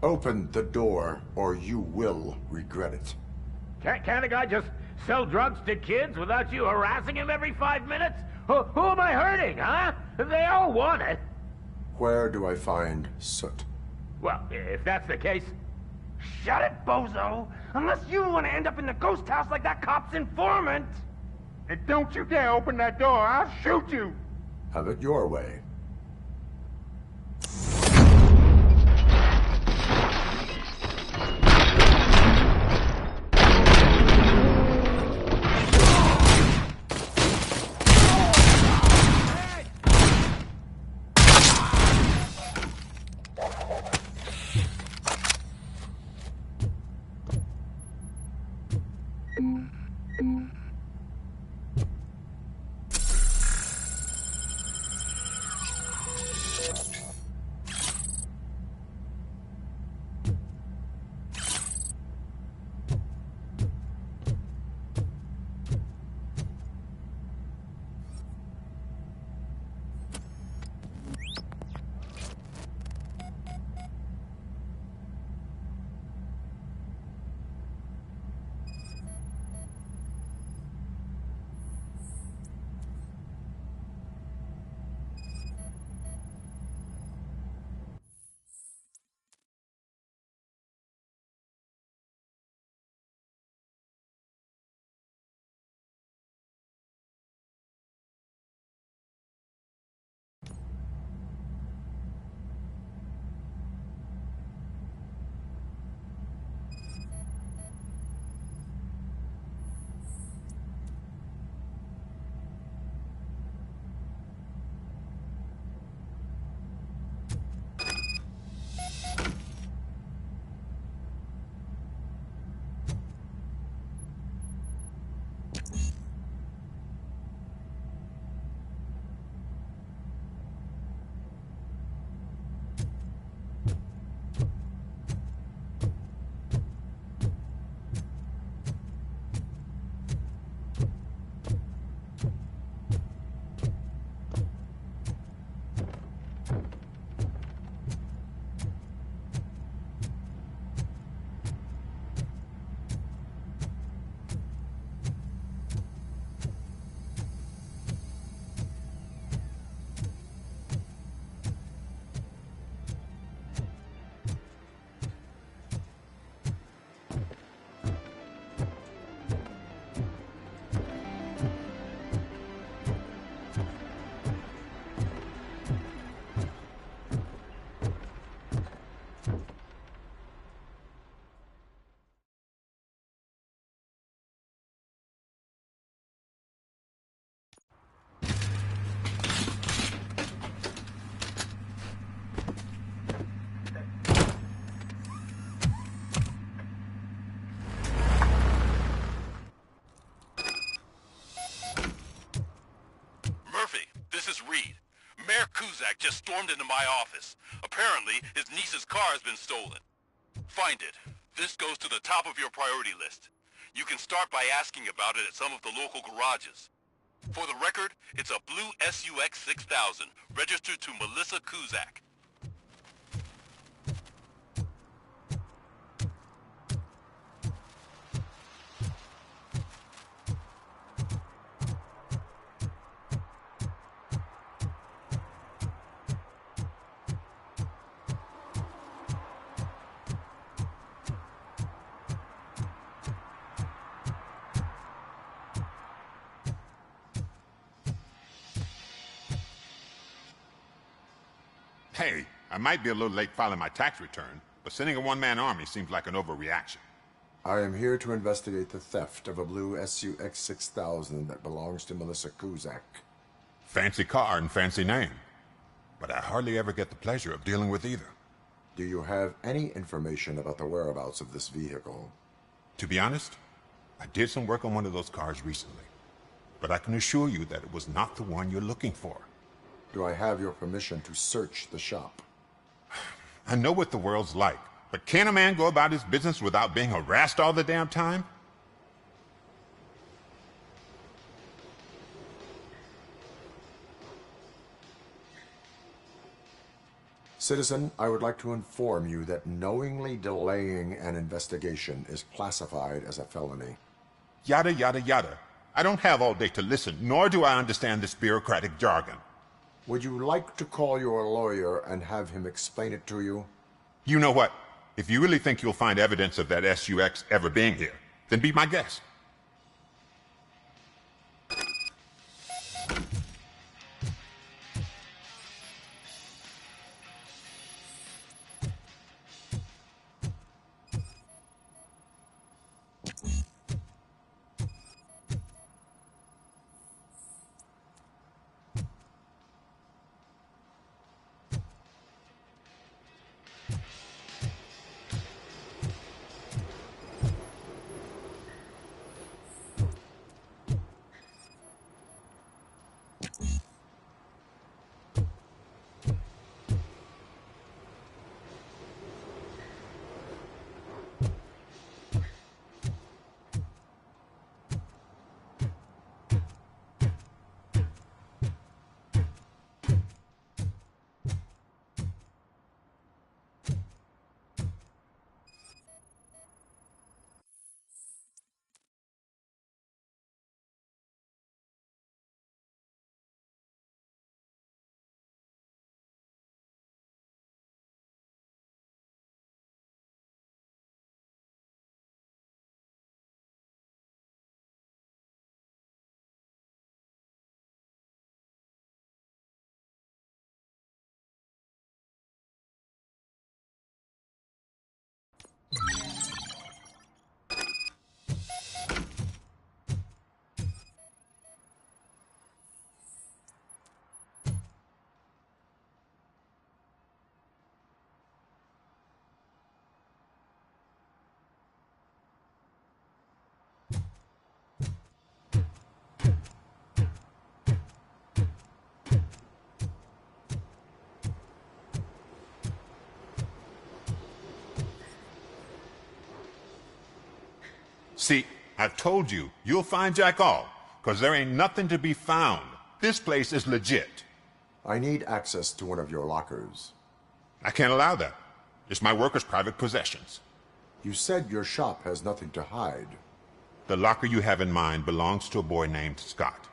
Open the door, or you will regret it.
Can't a guy just sell drugs to kids without you harassing him every 5 minutes? Who am I hurting, huh? They all want it.
Where do I find Soot?
Well, if that's the case... Shut it, bozo! Unless you want to end up in the ghost house like that cop's informant!
And don't you dare open that door, I'll shoot you!
Have it your way.
Mayor Kuzak just stormed into my office. Apparently, his niece's car has been stolen. Find it. This goes to the top of your priority list. You can start by asking about it at some of the local garages. For the record, it's a blue SUX 6000, registered to Melissa Kuzak.
Hey, I might be a little late filing my tax return, but sending a one-man army seems like an overreaction.
I am here to investigate the theft of a blue SUX 6000 that belongs to Melissa Kuzak.
Fancy car and fancy name. But I hardly ever get the pleasure of dealing with either.
Do you have any information about the whereabouts of this vehicle?
To be honest, I did some work on one of those cars recently. But I can assure you that it was not the one you're looking for.
Do I have your permission to search the shop?
I know what the world's like, but can a man go about his business without being harassed all the damn time?
Citizen, I would like to inform you that knowingly delaying an investigation is classified as a felony.
Yada, yada, yada. I don't have all day to listen, nor do I understand this bureaucratic jargon.
Would you like to call your lawyer and have him explain it to you?
You know what? If you really think you'll find evidence of that SUX ever being here, then be my guest. See, I've told you, you'll find Jack all, because there ain't nothing to be found. This place is legit.
I need access to one of your lockers.
I can't allow that. It's my workers' private possessions.
You said your shop has nothing to hide.
The locker you have in mind belongs to a boy named Scott.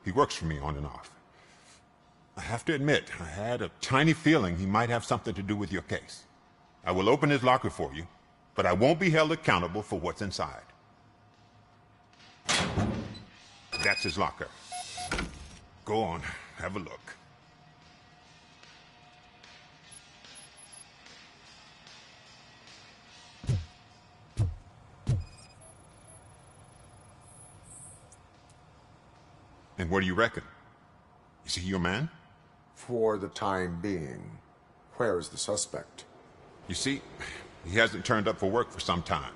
He works for me on and off. I have to admit, I had a tiny feeling he might have something to do with your case. I will open his locker for you, but I won't be held accountable for what's inside. That's his locker. Go on, have a look. And what do you reckon? Is he your man?
For the time being. Where is the suspect?
You see, he hasn't turned up for work for some time.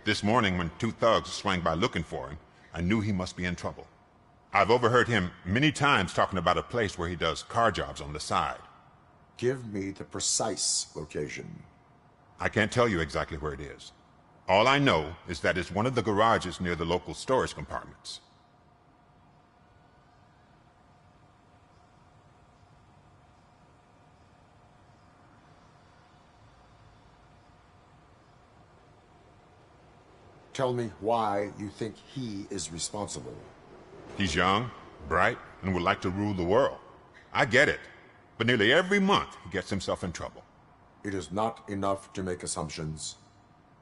This morning, when two thugs swang by looking for him, I knew he must be in trouble. I've overheard him many times talking about a place where he does car jobs on the side.
Give me the precise location.
I can't tell you exactly where it is. All I know is that it's one of the garages near the local storage compartments.
Tell me why you think he is responsible.
He's young, bright, and would like to rule the world. I get it. But nearly every month, he gets himself in trouble.
It is not enough to make assumptions.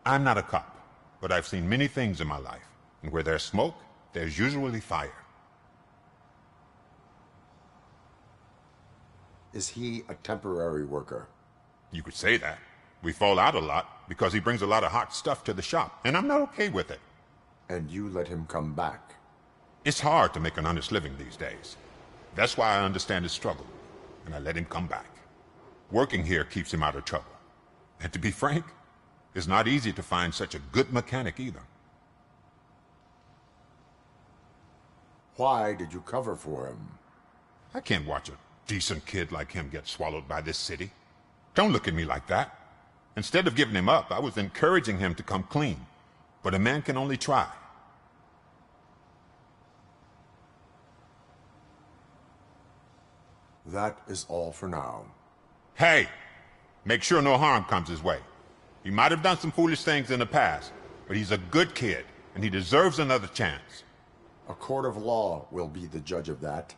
I'm not a cop, but I've seen many things in my life. And where there's smoke, there's usually fire.
Is he a temporary worker?
You could say that. We fall out a lot because he brings a lot of hot stuff to the shop, and I'm not okay with it.
And you let him come back?
It's hard to make an honest living these days. That's why I understand his struggle, and I let him come back. Working here keeps him out of trouble. And to be frank, it's not easy to find such a good mechanic either.
Why did you cover for him?
I can't watch a decent kid like him get swallowed by this city. Don't look at me like that. Instead of giving him up, I was encouraging him to come clean. But a man can only try.
That is all for now.
Hey! Make sure no harm comes his way. He might have done some foolish things in the past, but he's a good kid, and he deserves another chance.
A court of law will be the judge of that.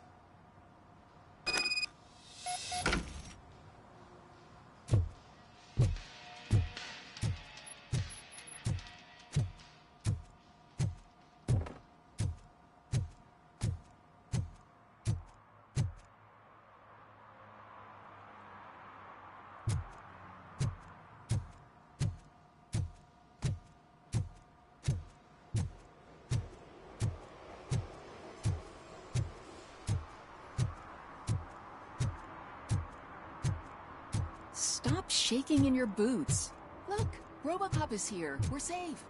Stop shaking in your boots. Look, RoboCop is here. We're safe.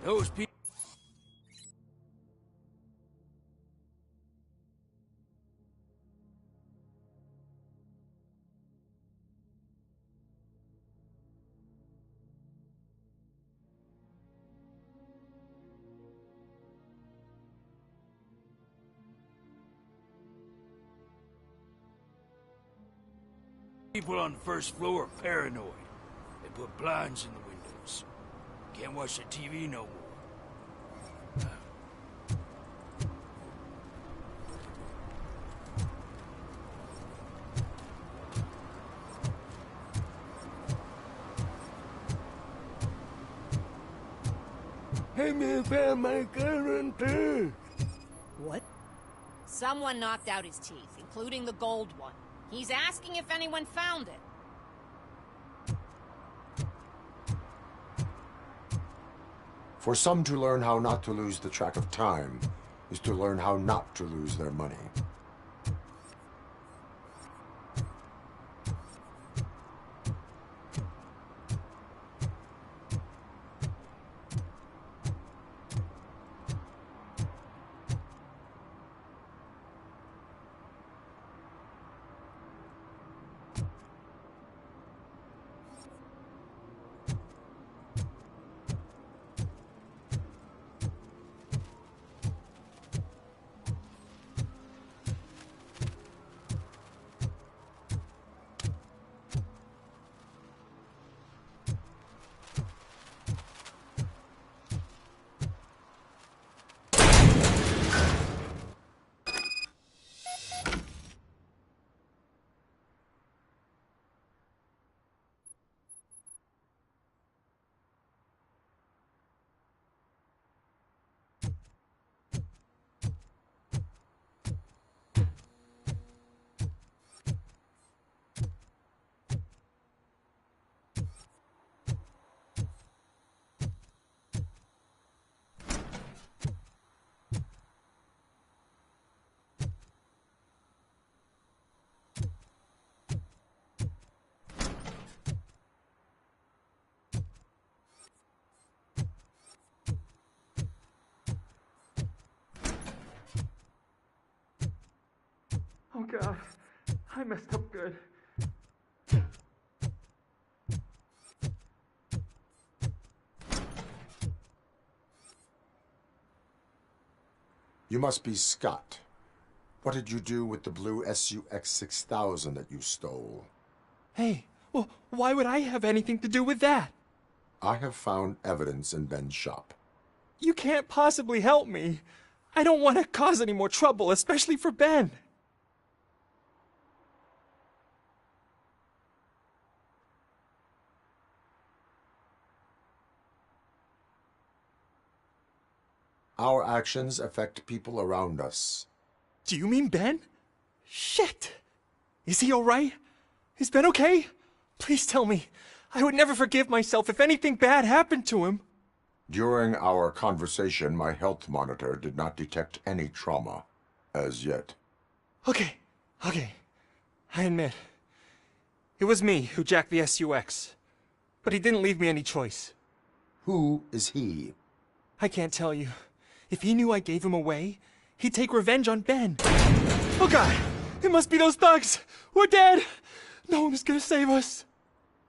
Those people... People on the first floor are paranoid. They put blinds in the windows. Can't watch the TV no more.
Hey man, found my guarantee.
What? Someone knocked out his teeth, including the gold one. He's asking if anyone found it.
For some to learn how not to lose the track of time is to learn how not to lose their money.
Oh God, I messed up good.
You must be Scott. What did you do with the blue SUX 6000 that you stole?
Hey, well, why would I have anything to do with that?
I have found evidence in Ben's shop.
You can't possibly help me. I don't want to cause any more trouble, especially for Ben.
Our actions affect people around us.
Do you mean Ben? Shit! Is he alright? Is Ben okay? Please tell me. I would never forgive myself if anything bad happened to him.
During our conversation, my health monitor did not detect any trauma, as yet.
Okay. I admit. It was me who jacked the SUX. But he didn't leave me any choice.
Who is he?
I can't tell you. If he knew I gave him away, he'd take revenge on Ben. Oh God! It must be those thugs! We're dead! No one is gonna save us.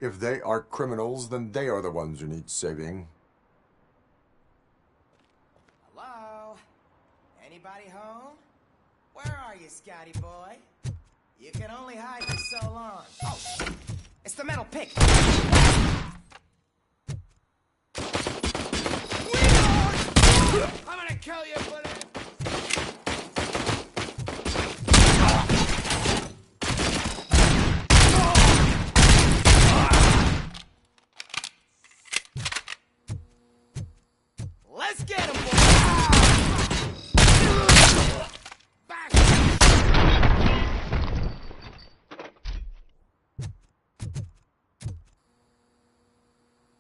If they are criminals, then they are the ones who need saving.
Hello? Anybody home? Where are you, Scotty boy? You can only hide for so long. Oh, it's the metal pick. I'm gonna kill you, buddy! Let's get him, boy! Back!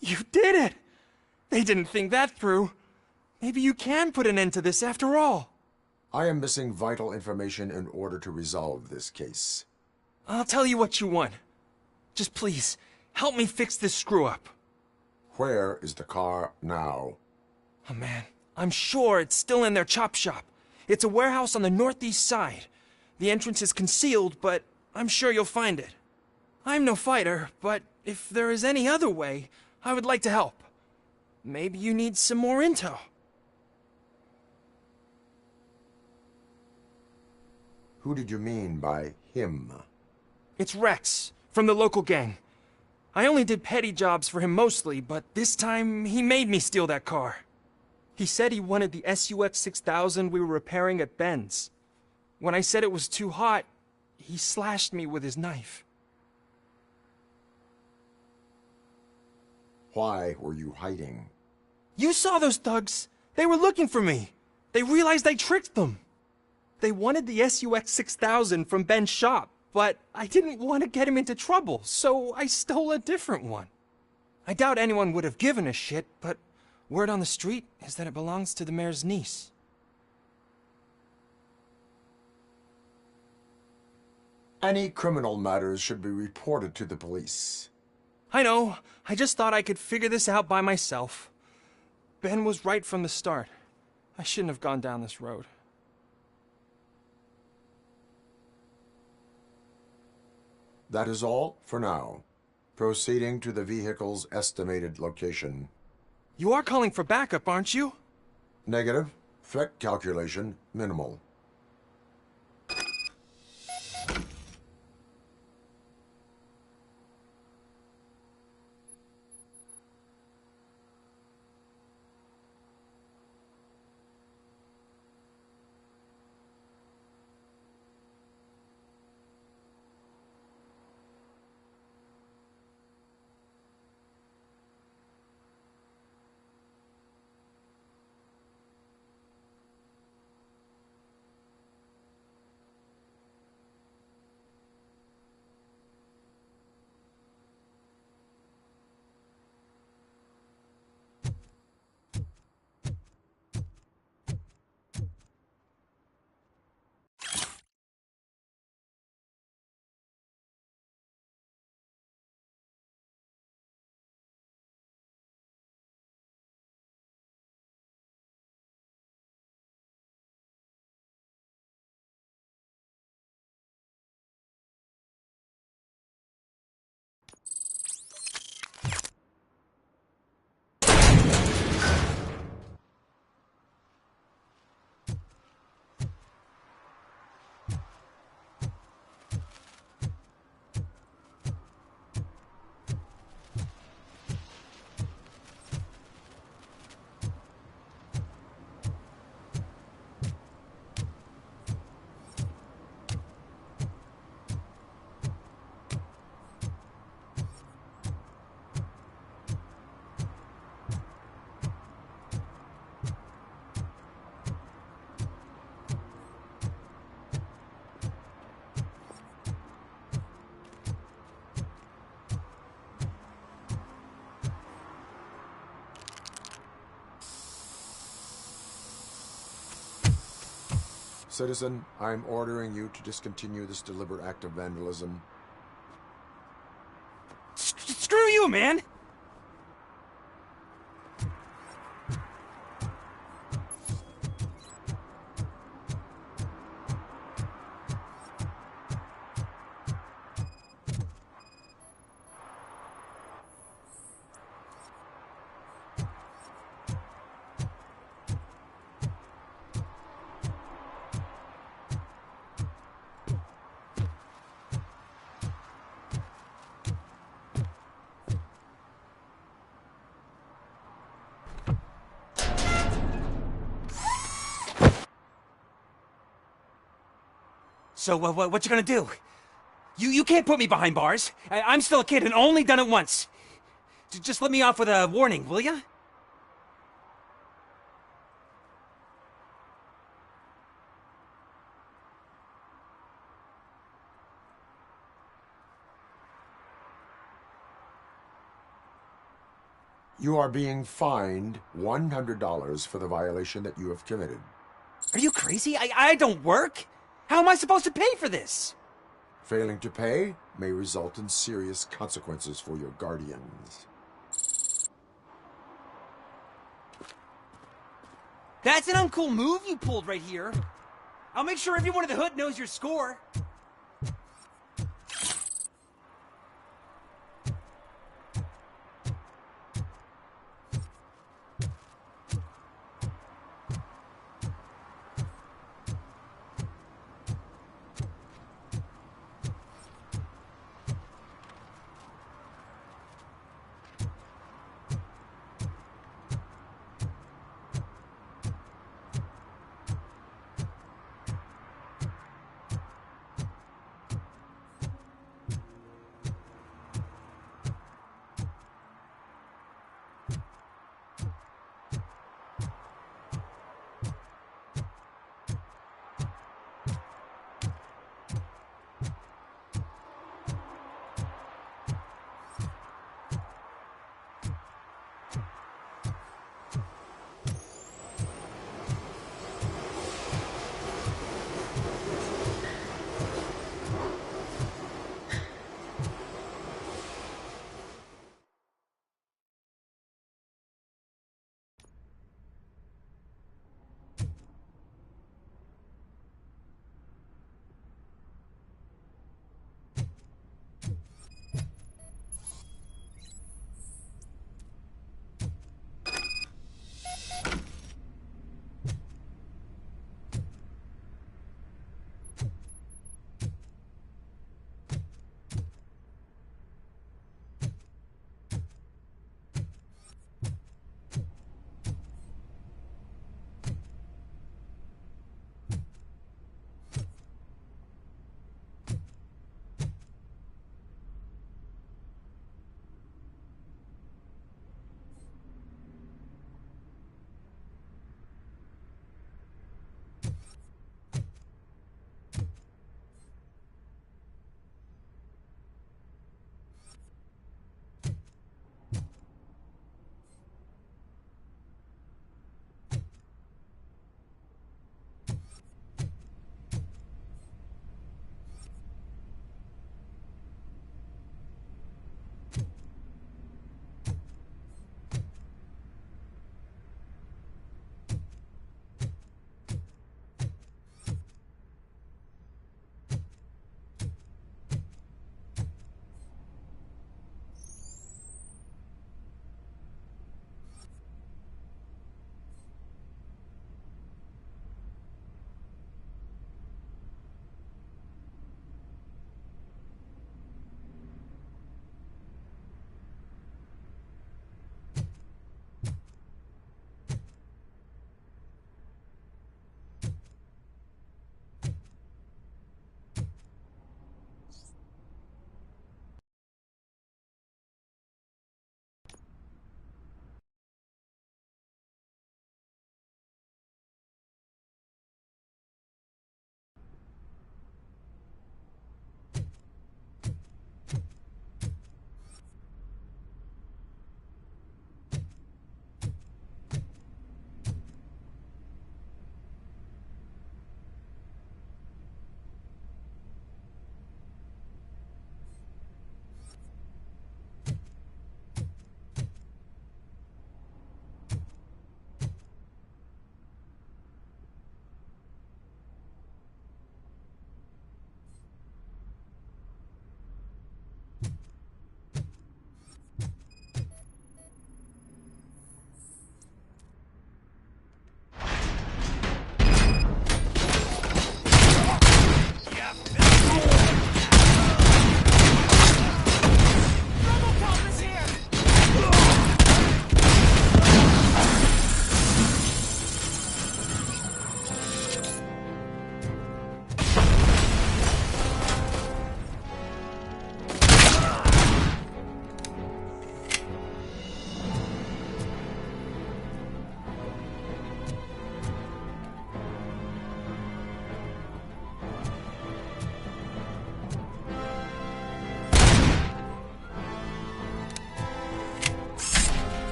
You did it! They didn't think that through. Maybe you can put an end to this after all.
I am missing vital information in order to resolve this case.
I'll tell you what you want. Just please, help me fix this screw-up.
Where is the car now?
Oh man, I'm sure it's still in their chop shop. It's a warehouse on the northeast side. The entrance is concealed, but I'm sure you'll find it. I'm no fighter, but if there is any other way, I would like to help. Maybe you need some more intel.
Who did you mean by him?
It's Rex, from the local gang. I only did petty jobs for him mostly, but this time he made me steal that car. He said he wanted the SUX 6000 we were repairing at Ben's. When I said it was too hot, he slashed me with his knife.
Why were you hiding?
You saw those thugs. They were looking for me. They realized I tricked them. They wanted the SUX 6000 from Ben's shop, but I didn't want to get him into trouble, so I stole a different one. I doubt anyone would have given a shit, but word on the street is that it belongs to the mayor's niece.
Any criminal matters should be reported to the police.
I know. I just thought I could figure this out by myself. Ben was right from the start. I shouldn't have gone down this road.
That is all for now. Proceeding to the vehicle's estimated location.
You are calling for backup, aren't you?
Negative. Threat calculation minimal. Citizen, I'm ordering you to discontinue this deliberate act of vandalism.
Screw you, man! So, what you gonna do? You can't put me behind bars. I'm still a kid and only done it once. Just let me off with a warning, will ya?
You are being fined $100 for the violation that you have committed.
Are you crazy? I don't work. How am I supposed to pay for this?
Failing to pay may result in serious consequences for your guardians.
That's an uncool move you pulled right here. I'll make sure everyone in the hood knows your score.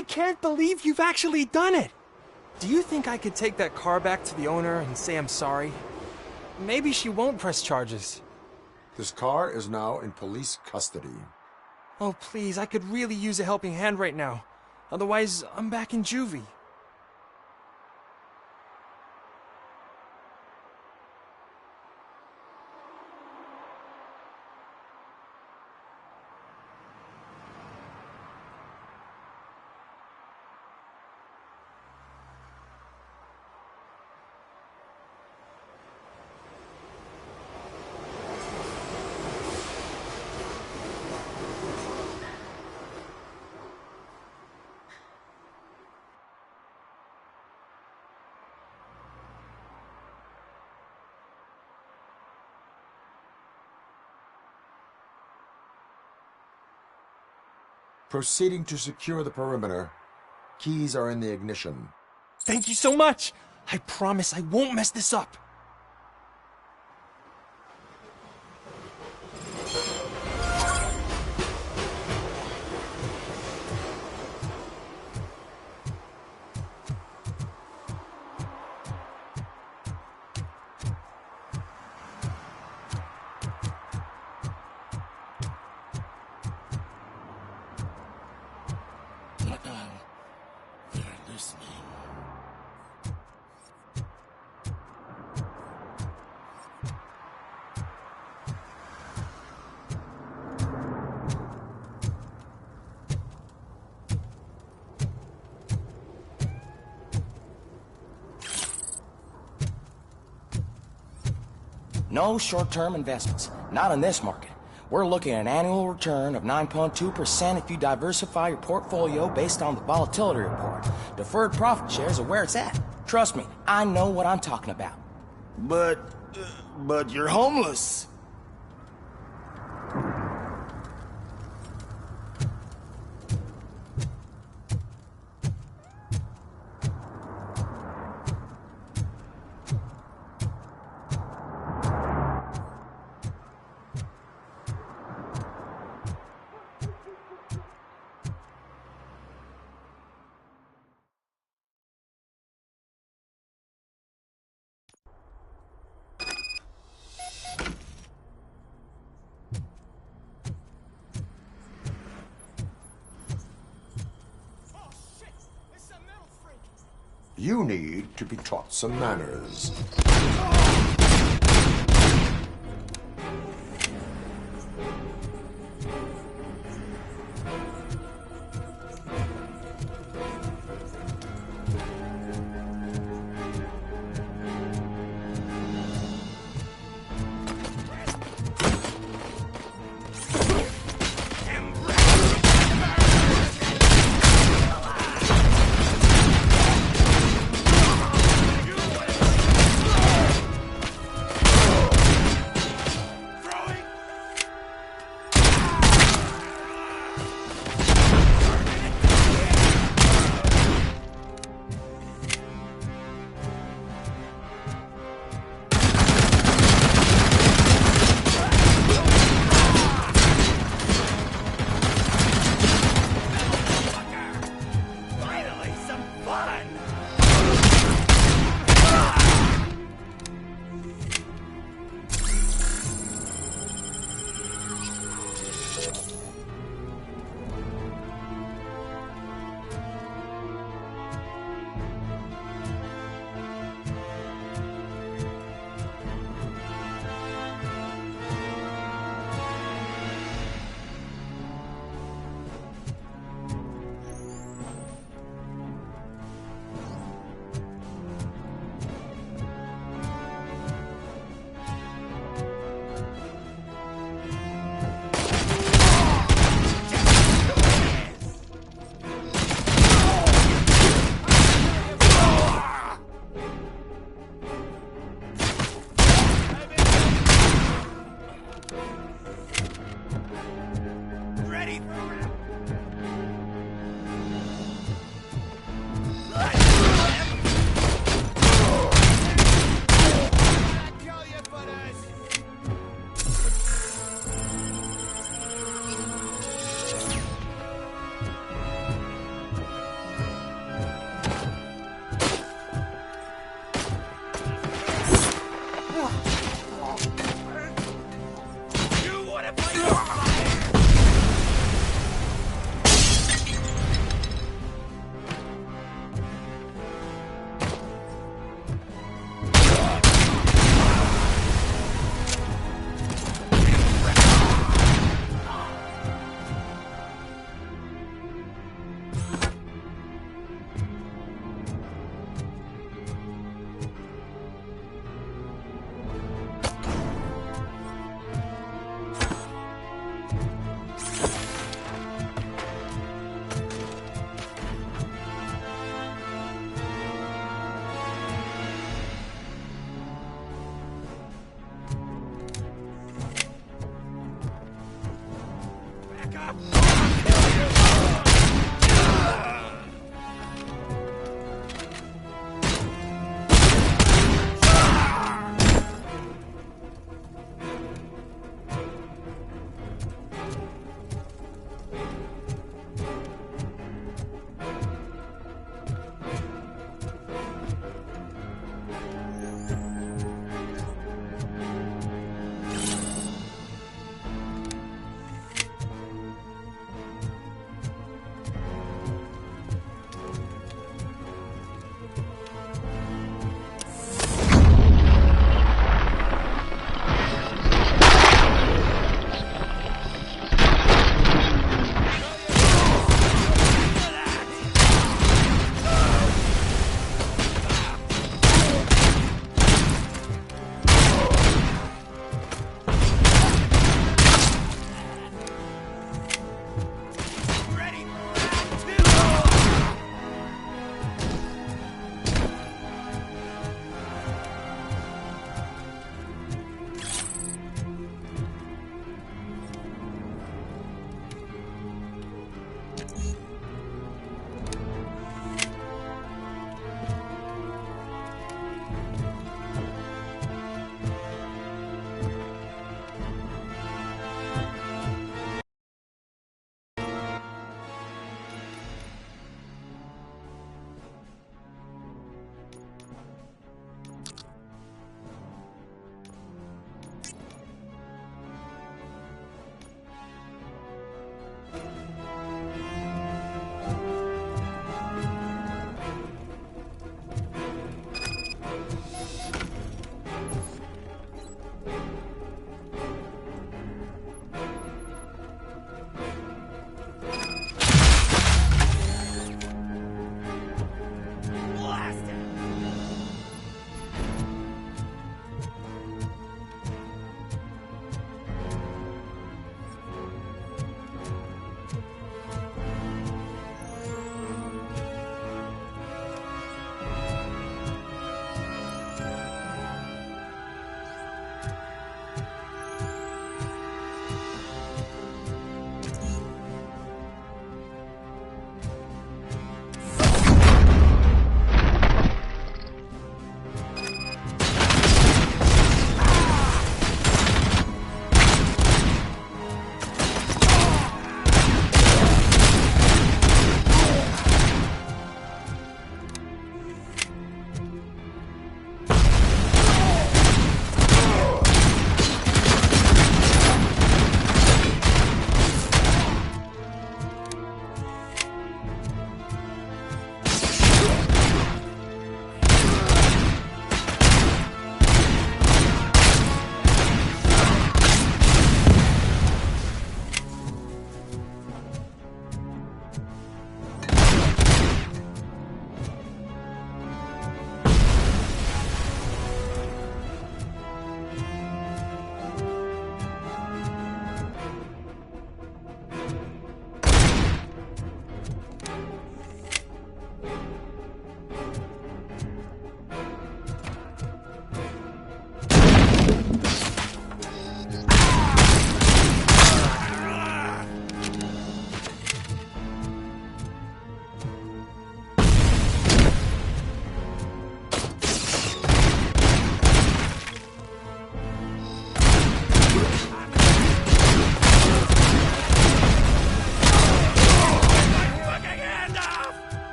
I can't believe you've actually done it! Do you think I could take that car back to the owner and say I'm sorry? Maybe she won't press charges.
This car is now in police custody.
Oh, please, I could really use a helping hand right now. Otherwise, I'm back in juvie.
Proceeding to secure the perimeter. Keys are in the ignition.
Thank you so much! I promise I won't mess this up.
No short-term investments. Not in this market. We're looking at an annual return of 9.2% if you diversify your portfolio based on the volatility report. Deferred profit shares are where it's at. Trust me, I know what I'm talking about.
But you're homeless.
You need to be taught some manners.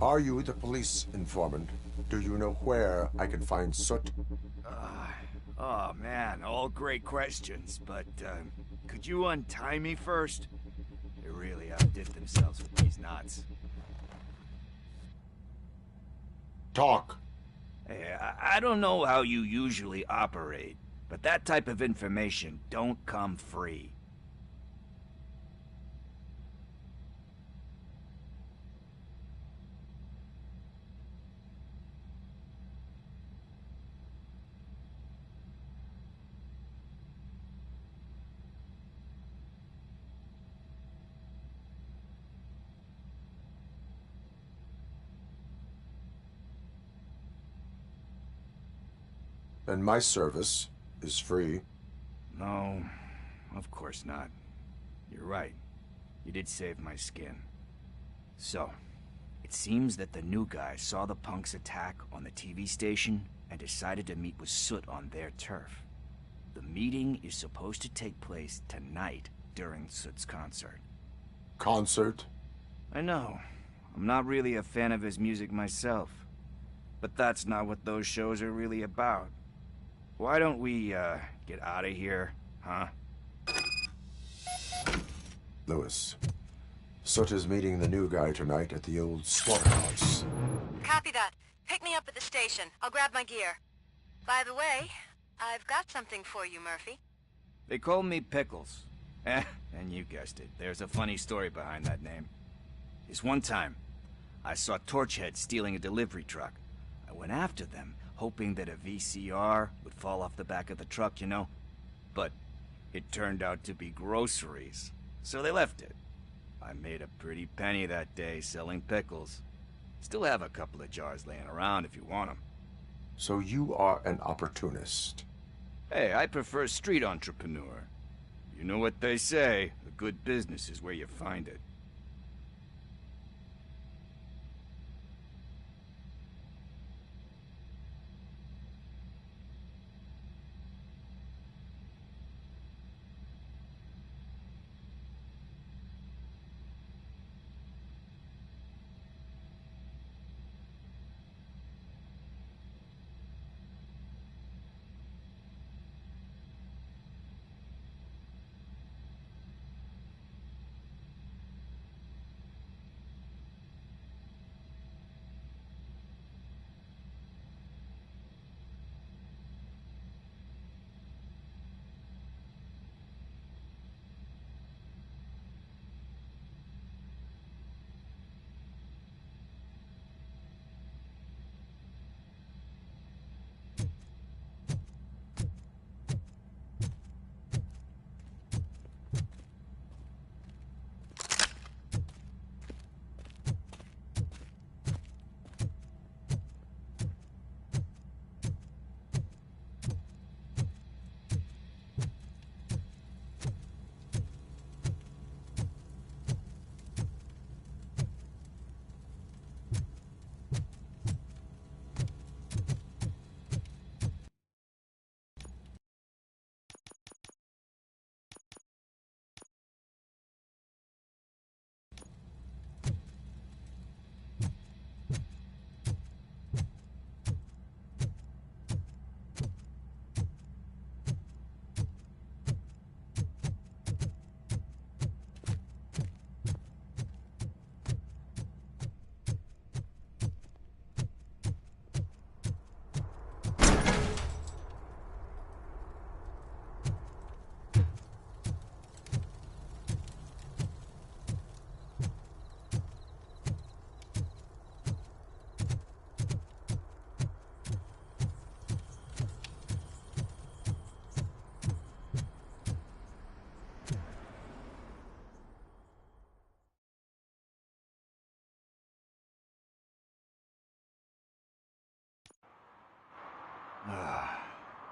Are you the police informant? Do you know where I can find Soot?
Oh man, all great questions, but could you untie me first? They really outdid themselves with these knots.
Talk.
Hey, I don't know how you usually operate, but that type of information don't come free.
And my service is free.
No, of course not. You're right. You did save my skin. So, it seems that the new guy saw the punks attack on the TV station and decided to meet with Soot on their turf. The meeting is supposed to take place tonight during Soot's concert.
Concert?
I know. I'm not really a fan of his music myself. But that's not what those shows are really about. Why don't we, get out of here, huh?
Lewis, Soot is meeting the new guy tonight at the old slaughterhouse.
Copy that. Pick me up at the station. I'll grab my gear. By the way, I've got something for you, Murphy.
They call me Pickles. And you guessed it, there's a funny story behind that name. This one time, I saw Torchhead stealing a delivery truck. I went after them, hoping that a VCR would fall off the back of the truck, you know? But it turned out to be groceries, so they left it. I made a pretty penny that day selling pickles. Still have a couple of jars laying around if you want them.
So you are an opportunist.
Hey, I prefer street entrepreneur. You know what they say, a good business is where you find it.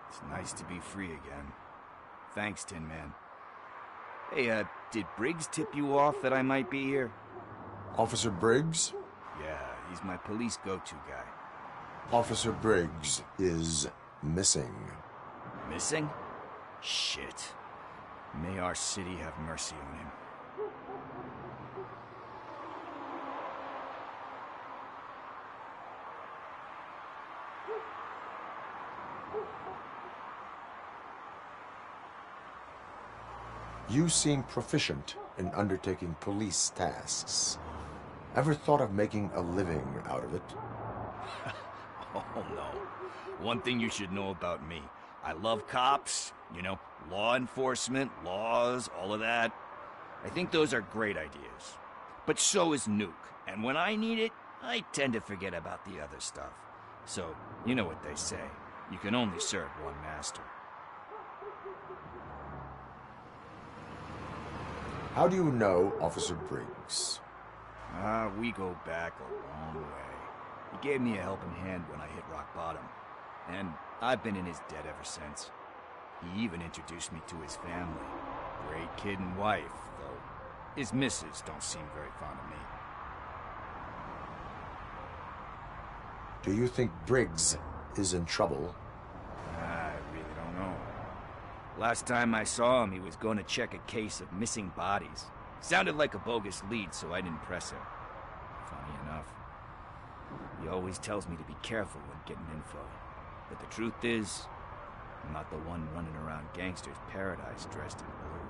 It's nice to be free again. Thanks, Tin Man. Hey, did Briggs tip you off that I might be here?
Officer Briggs?
Yeah, he's my police go-to guy.
Officer Briggs is missing.
Missing? Shit. May our city have mercy on him.
You seem proficient in undertaking police tasks. Ever thought of making a living out of it?
Oh, no. One thing you should know about me. I love cops, you know, law enforcement, laws, all of that. I think those are great ideas. But so is Nuke, and when I need it, I tend to forget about the other stuff. So, you know what they say. You can only serve one master.
How do you know Officer Briggs?
We go back a long way. He gave me a helping hand when I hit rock bottom. And I've been in his debt ever since. He even introduced me to his family. Great kid and wife, though his missus don't seem very fond of me.
Do you think Briggs is in trouble?
I really don't know. Last time I saw him, he was going to check a case of missing bodies. Sounded like a bogus lead, so I didn't press him. Funny enough. He always tells me to be careful when getting info. But the truth is, I'm not the one running around Gangster's Paradise dressed in blue.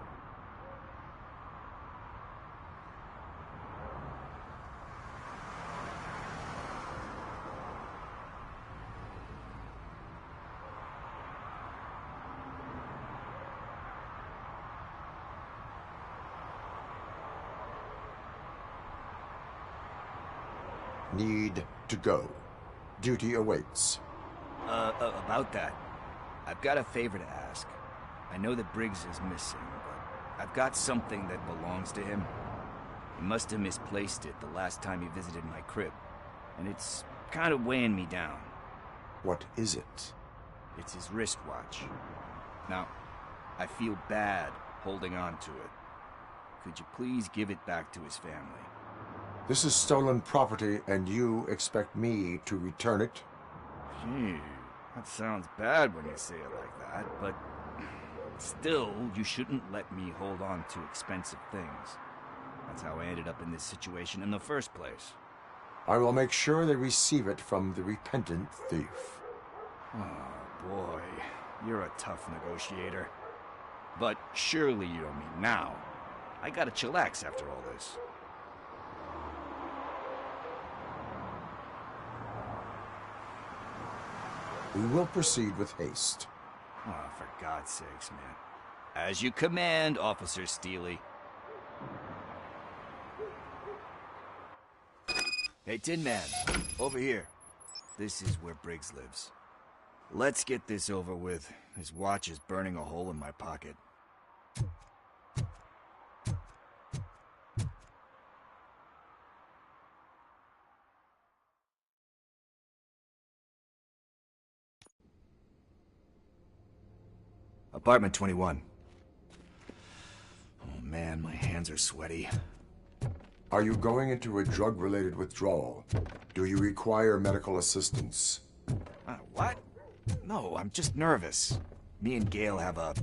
Need to go. Duty awaits.
About that, I've got a favor to ask. I know that Briggs is missing, but I've got something that belongs to him. He must have misplaced it the last time he visited my crib, and it's kind of weighing me down.
What is it?
It's his wristwatch. Now, I feel bad holding on to it. Could you please give it back to his family?
This is stolen property, and you expect me to return it?
Gee, that sounds bad when you say it like that, but still, you shouldn't let me hold on to expensive things. That's how I ended up in this situation in the first place.
I will make sure they receive it from the repentant thief.
Oh, boy. You're a tough negotiator. But surely you don't mean now. I gotta chillax after all this.
We will proceed with haste.
Oh, for God's sakes, man. As you command, Officer Steely. Hey, Tin Man, over here. This is where Briggs lives. Let's get this over with. His watch is burning a hole in my pocket. Apartment 21. Oh man, my hands are sweaty.
Are you going into a drug-related withdrawal? Do you require medical assistance?
What? No, I'm just nervous. Me and Gail have a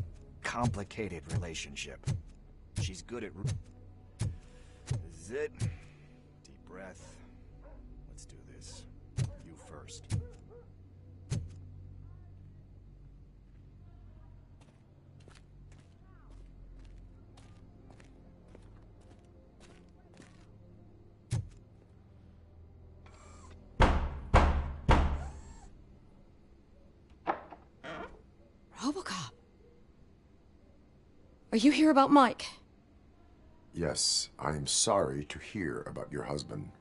complicated relationship. She's good at... This is it. Deep breath. Let's do this. You first.
RoboCop. Are you here about Mike?
Yes, I am sorry to hear about your husband.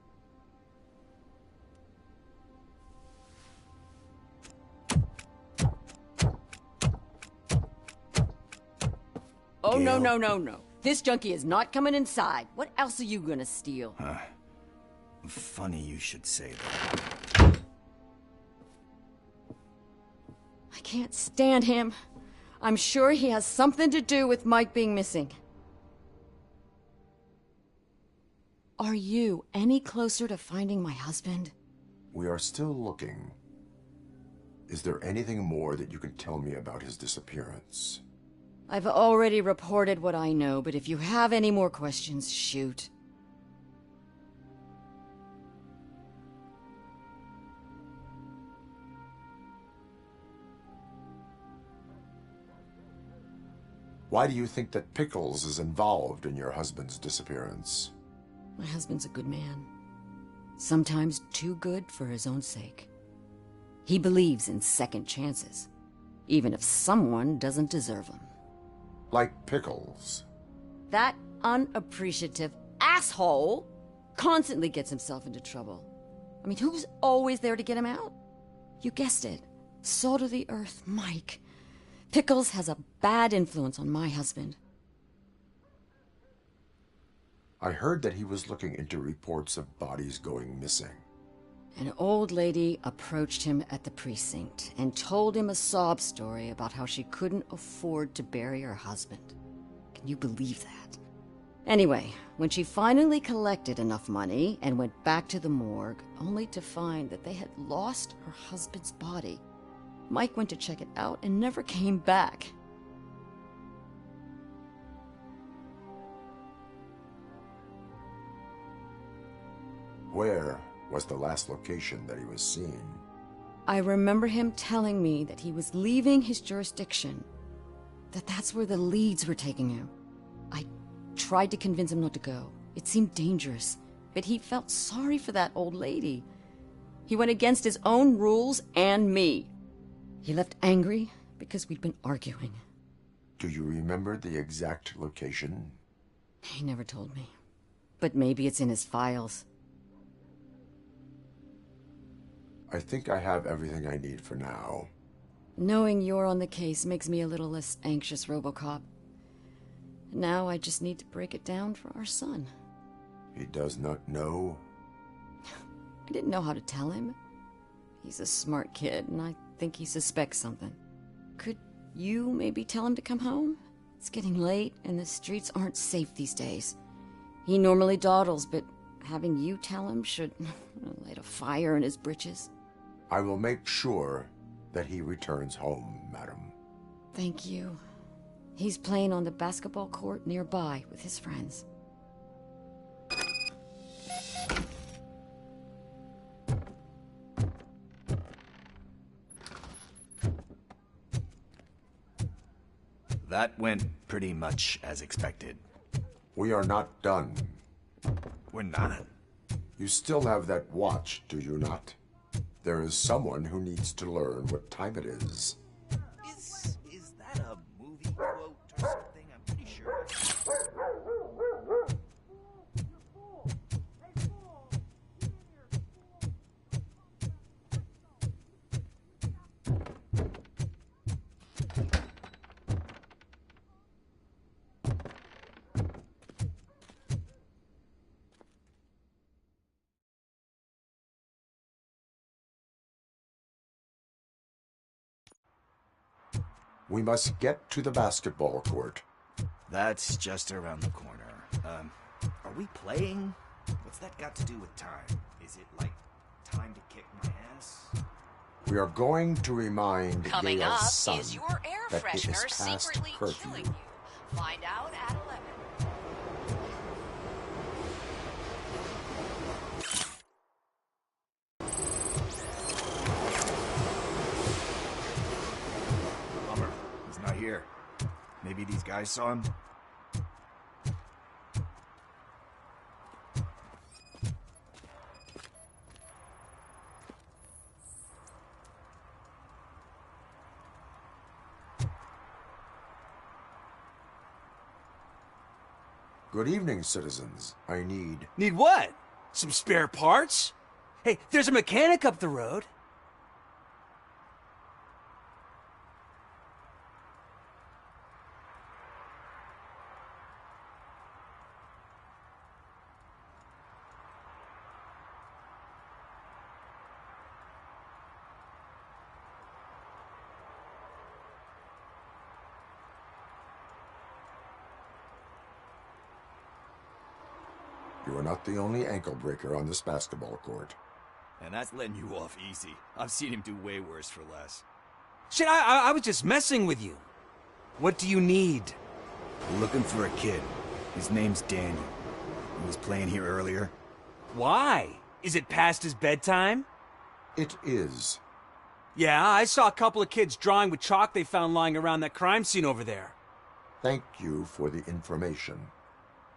Oh, no, no, no, no. This junkie is not coming inside. What else are you gonna steal?
Funny you should say that.
I can't stand him. I'm sure he has something to do with Mike being missing. Are you any closer to finding my husband?
We are still looking. Is there anything more that you can tell me about his disappearance?
I've already reported what I know, but if you have any more questions, shoot.
Why do you think that Pickles is involved in your husband's disappearance?
My husband's a good man. Sometimes too good for his own sake. He believes in second chances, even if someone doesn't deserve them.
Like Pickles.
That unappreciative asshole constantly gets himself into trouble. I mean, who's always there to get him out? You guessed it. Salt of the earth, Mike. Pickles has a bad influence on my husband.
I heard that he was looking into reports of bodies going missing.
An old lady approached him at the precinct and told him a sob story about how she couldn't afford to bury her husband. Can you believe that? Anyway, when she finally collected enough money and went back to the morgue, only to find that they had lost her husband's body, Mike went to check it out and never came back.
Where was the last location that he was seen?
I remember him telling me that he was leaving his jurisdiction, that's where the leads were taking him. I tried to convince him not to go. It seemed dangerous, but he felt sorry for that old lady. He went against his own rules and me. He left angry because we'd been arguing.
Do you remember the exact location?
He never told me, but maybe it's in his files.
I think I have everything I need for now.
Knowing you're on the case makes me a little less anxious, RoboCop. Now I just need to break it down for our son.
He does not know?
I didn't know how to tell him. He's a smart kid, and I think he suspects something. Could you maybe tell him to come home? It's getting late, and the streets aren't safe these days. He normally dawdles, but having you tell him should light a fire in his britches.
I will make sure that he returns home, madam.
Thank you. He's playing on the basketball court nearby with his friends.
That went pretty much as expected.
We are not done.
We're not?
You still have that watch, do you not? There is someone who needs to learn what time it is.
Is that a movie quote or something? I'm pretty sure.
We must get to the basketball court.
That's just around the corner. Are we playing? What's that got to do with time? Is it like time to kick my ass?
We are going to remind
Coming
Gail's
up
son
is your air
that it is
freshener
past
secretly
curfew.
killing you. Find out at 11.
Bummer. He's not here. Maybe these guys saw him?
Good evening, citizens. I need...
Need what? Some spare parts? Hey, there's a mechanic up the road.
You are not the only ankle breaker on this basketball court.
And that's letting you off easy. I've seen him do way worse for less.
Shit, I was just messing with you. What do you need?
We're looking for a kid. His name's Daniel. He was playing here earlier.
Why? Is it past his bedtime?
It is.
Yeah, I saw a couple of kids drawing with chalk they found lying around that crime scene over there.
Thank you for the information.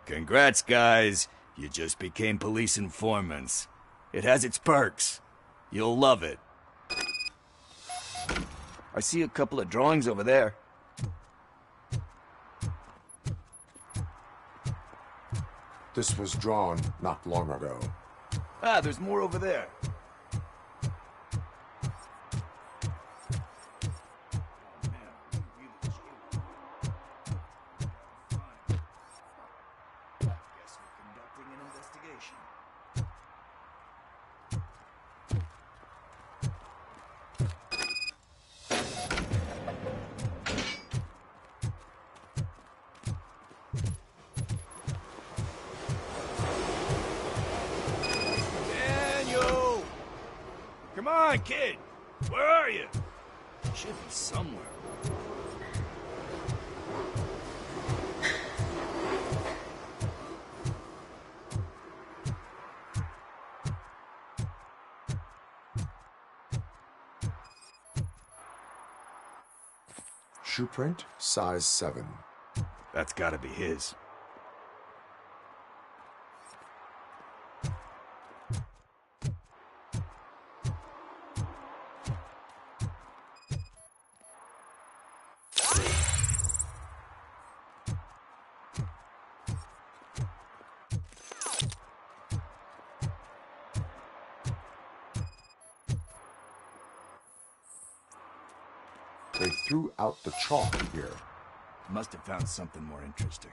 Congrats, guys. You just became police informants. It has its perks. You'll love it. I see a couple of drawings over there.
This was drawn not long ago.
Ah, there's more over there. Daniel! Come on, kid! Where are you? Should be somewhere.
Shoe print, size 7.
That's gotta be his.
They threw out the chalk here.
Must have found something more interesting.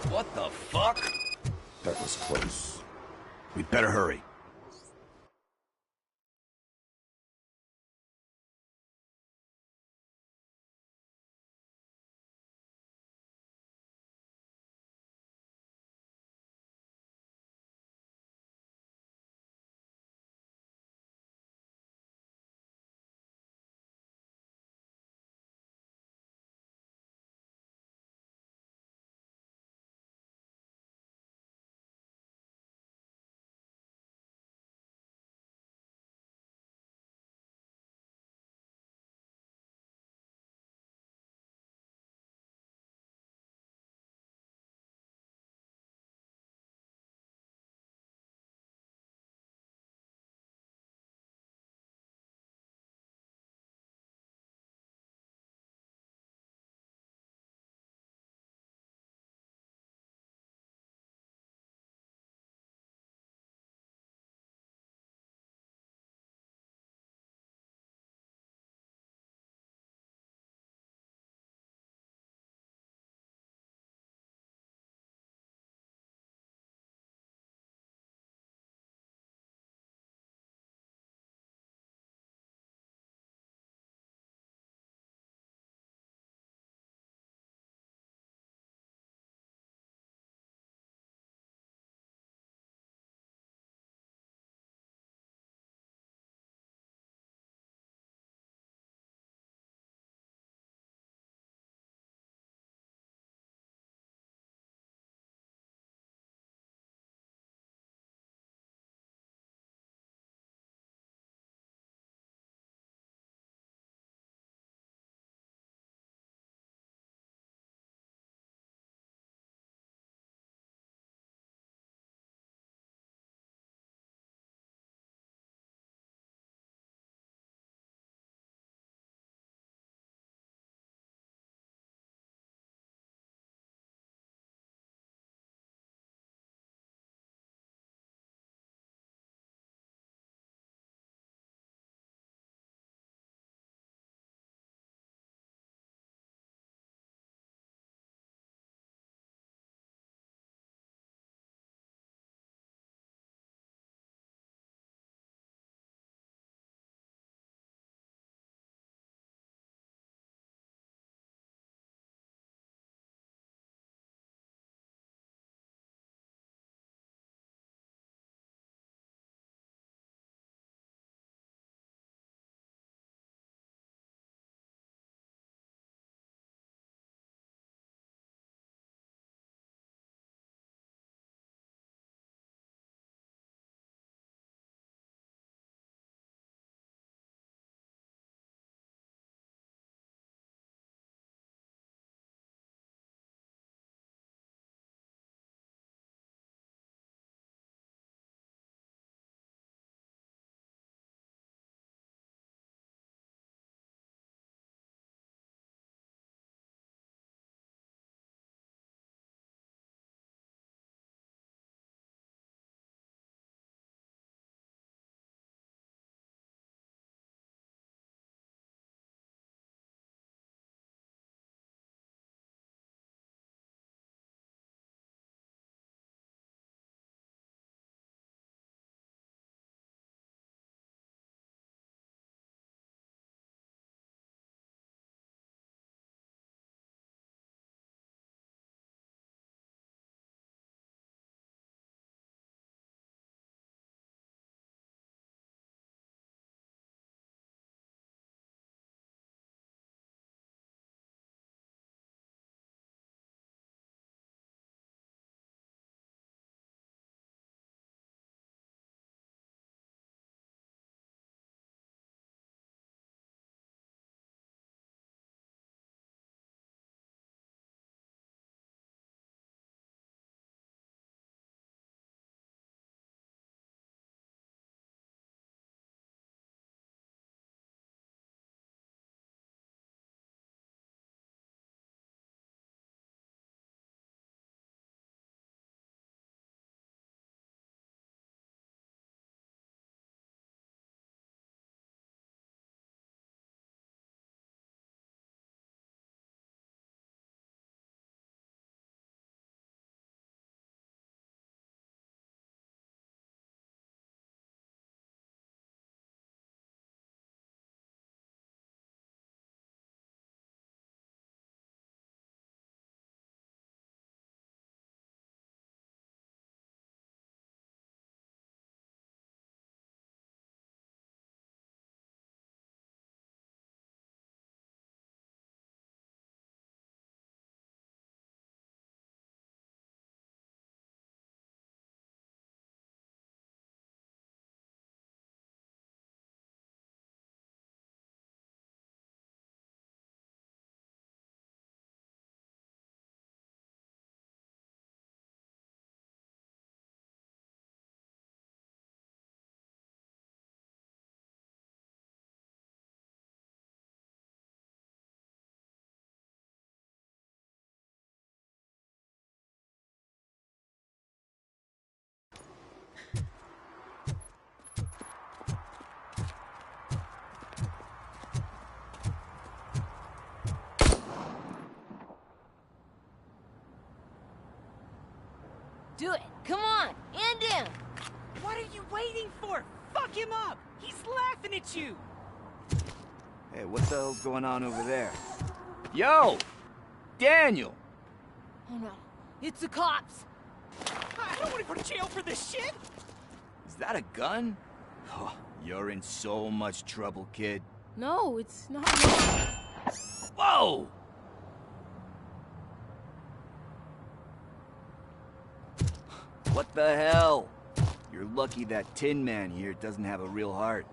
What the fuck?
That was close.
We'd better hurry.
him up! He's laughing at you!
Hey, what the hell's going on over there? Yo! Daniel!
Oh no, it's the cops!
I don't want to go to jail for this shit!
Is that a gun? Oh, you're in so much trouble, kid.
No, it's not.
Whoa! What the hell? You're lucky that Tin Man here doesn't have a real heart.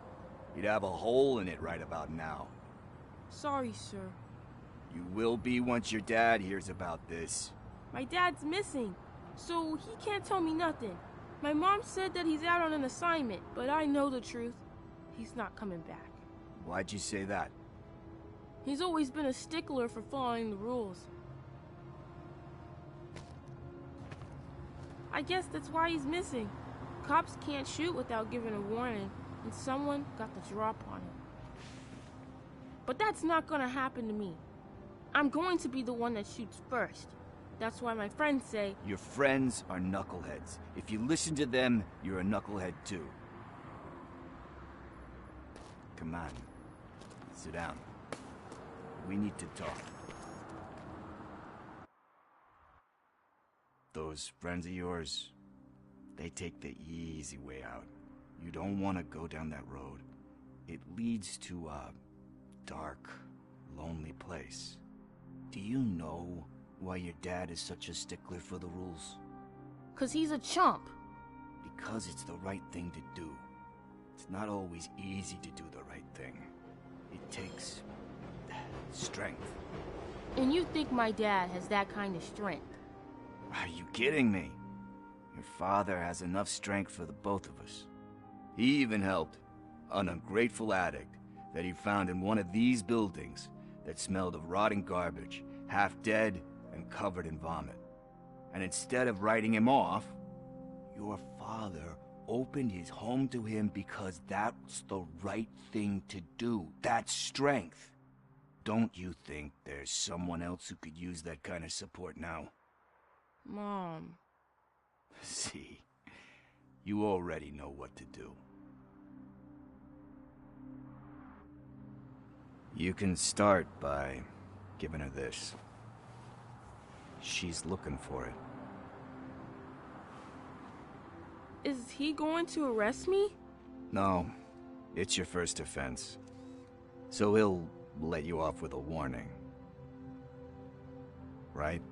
He'd have a hole in it right about now.
Sorry, sir.
You will be once your dad hears about this.
My dad's missing, so he can't tell me nothing. My mom said that he's out on an assignment, but I know the truth. He's not coming back.
Why'd you say that?
He's always been a stickler for following the rules. I guess that's why he's missing. Cops can't shoot without giving a warning, and someone got the drop on him. But that's not gonna happen to me. I'm going to be the one that shoots first. That's why my friends say...
Your friends are knuckleheads. If you listen to them, you're a knucklehead too. Come on. Sit down. We need to talk. Those friends of yours, they take the easy way out. You don't want to go down that road. It leads to a dark, lonely place. Do you know why your dad is such a stickler for the rules?
'Cause he's a chump.
Because it's the right thing to do. It's not always easy to do the right thing. It takes strength.
And you think my dad has that kind of strength?
Are you kidding me? Your father has enough strength for the both of us. He even helped an ungrateful addict that he found in one of these buildings that smelled of rotting garbage, half dead and covered in vomit. And instead of writing him off, your father opened his home to him because that's the right thing to do. That's strength. Don't you think there's someone else who could use that kind of support now?
Mom.
See, you already know what to do. You can start by giving her this. She's looking for it.
Is he going to arrest me?
No, it's your first offense. So he'll let you off with a warning. Right?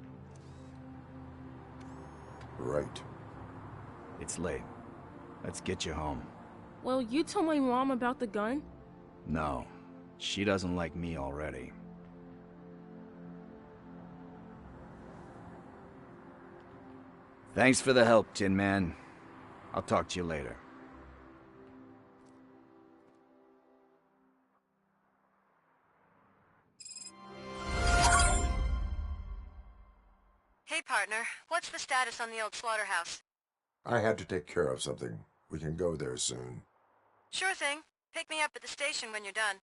Right.
It's late. Let's get you home.
Well, you told my mom about the gun?
No, she doesn't like me already. Thanks for the help, Tin Man. I'll talk to you later.
Hey, partner. What's the status on the old slaughterhouse?
I had to take care of something. We can go there soon.
Sure thing. Pick me up at the station when you're done.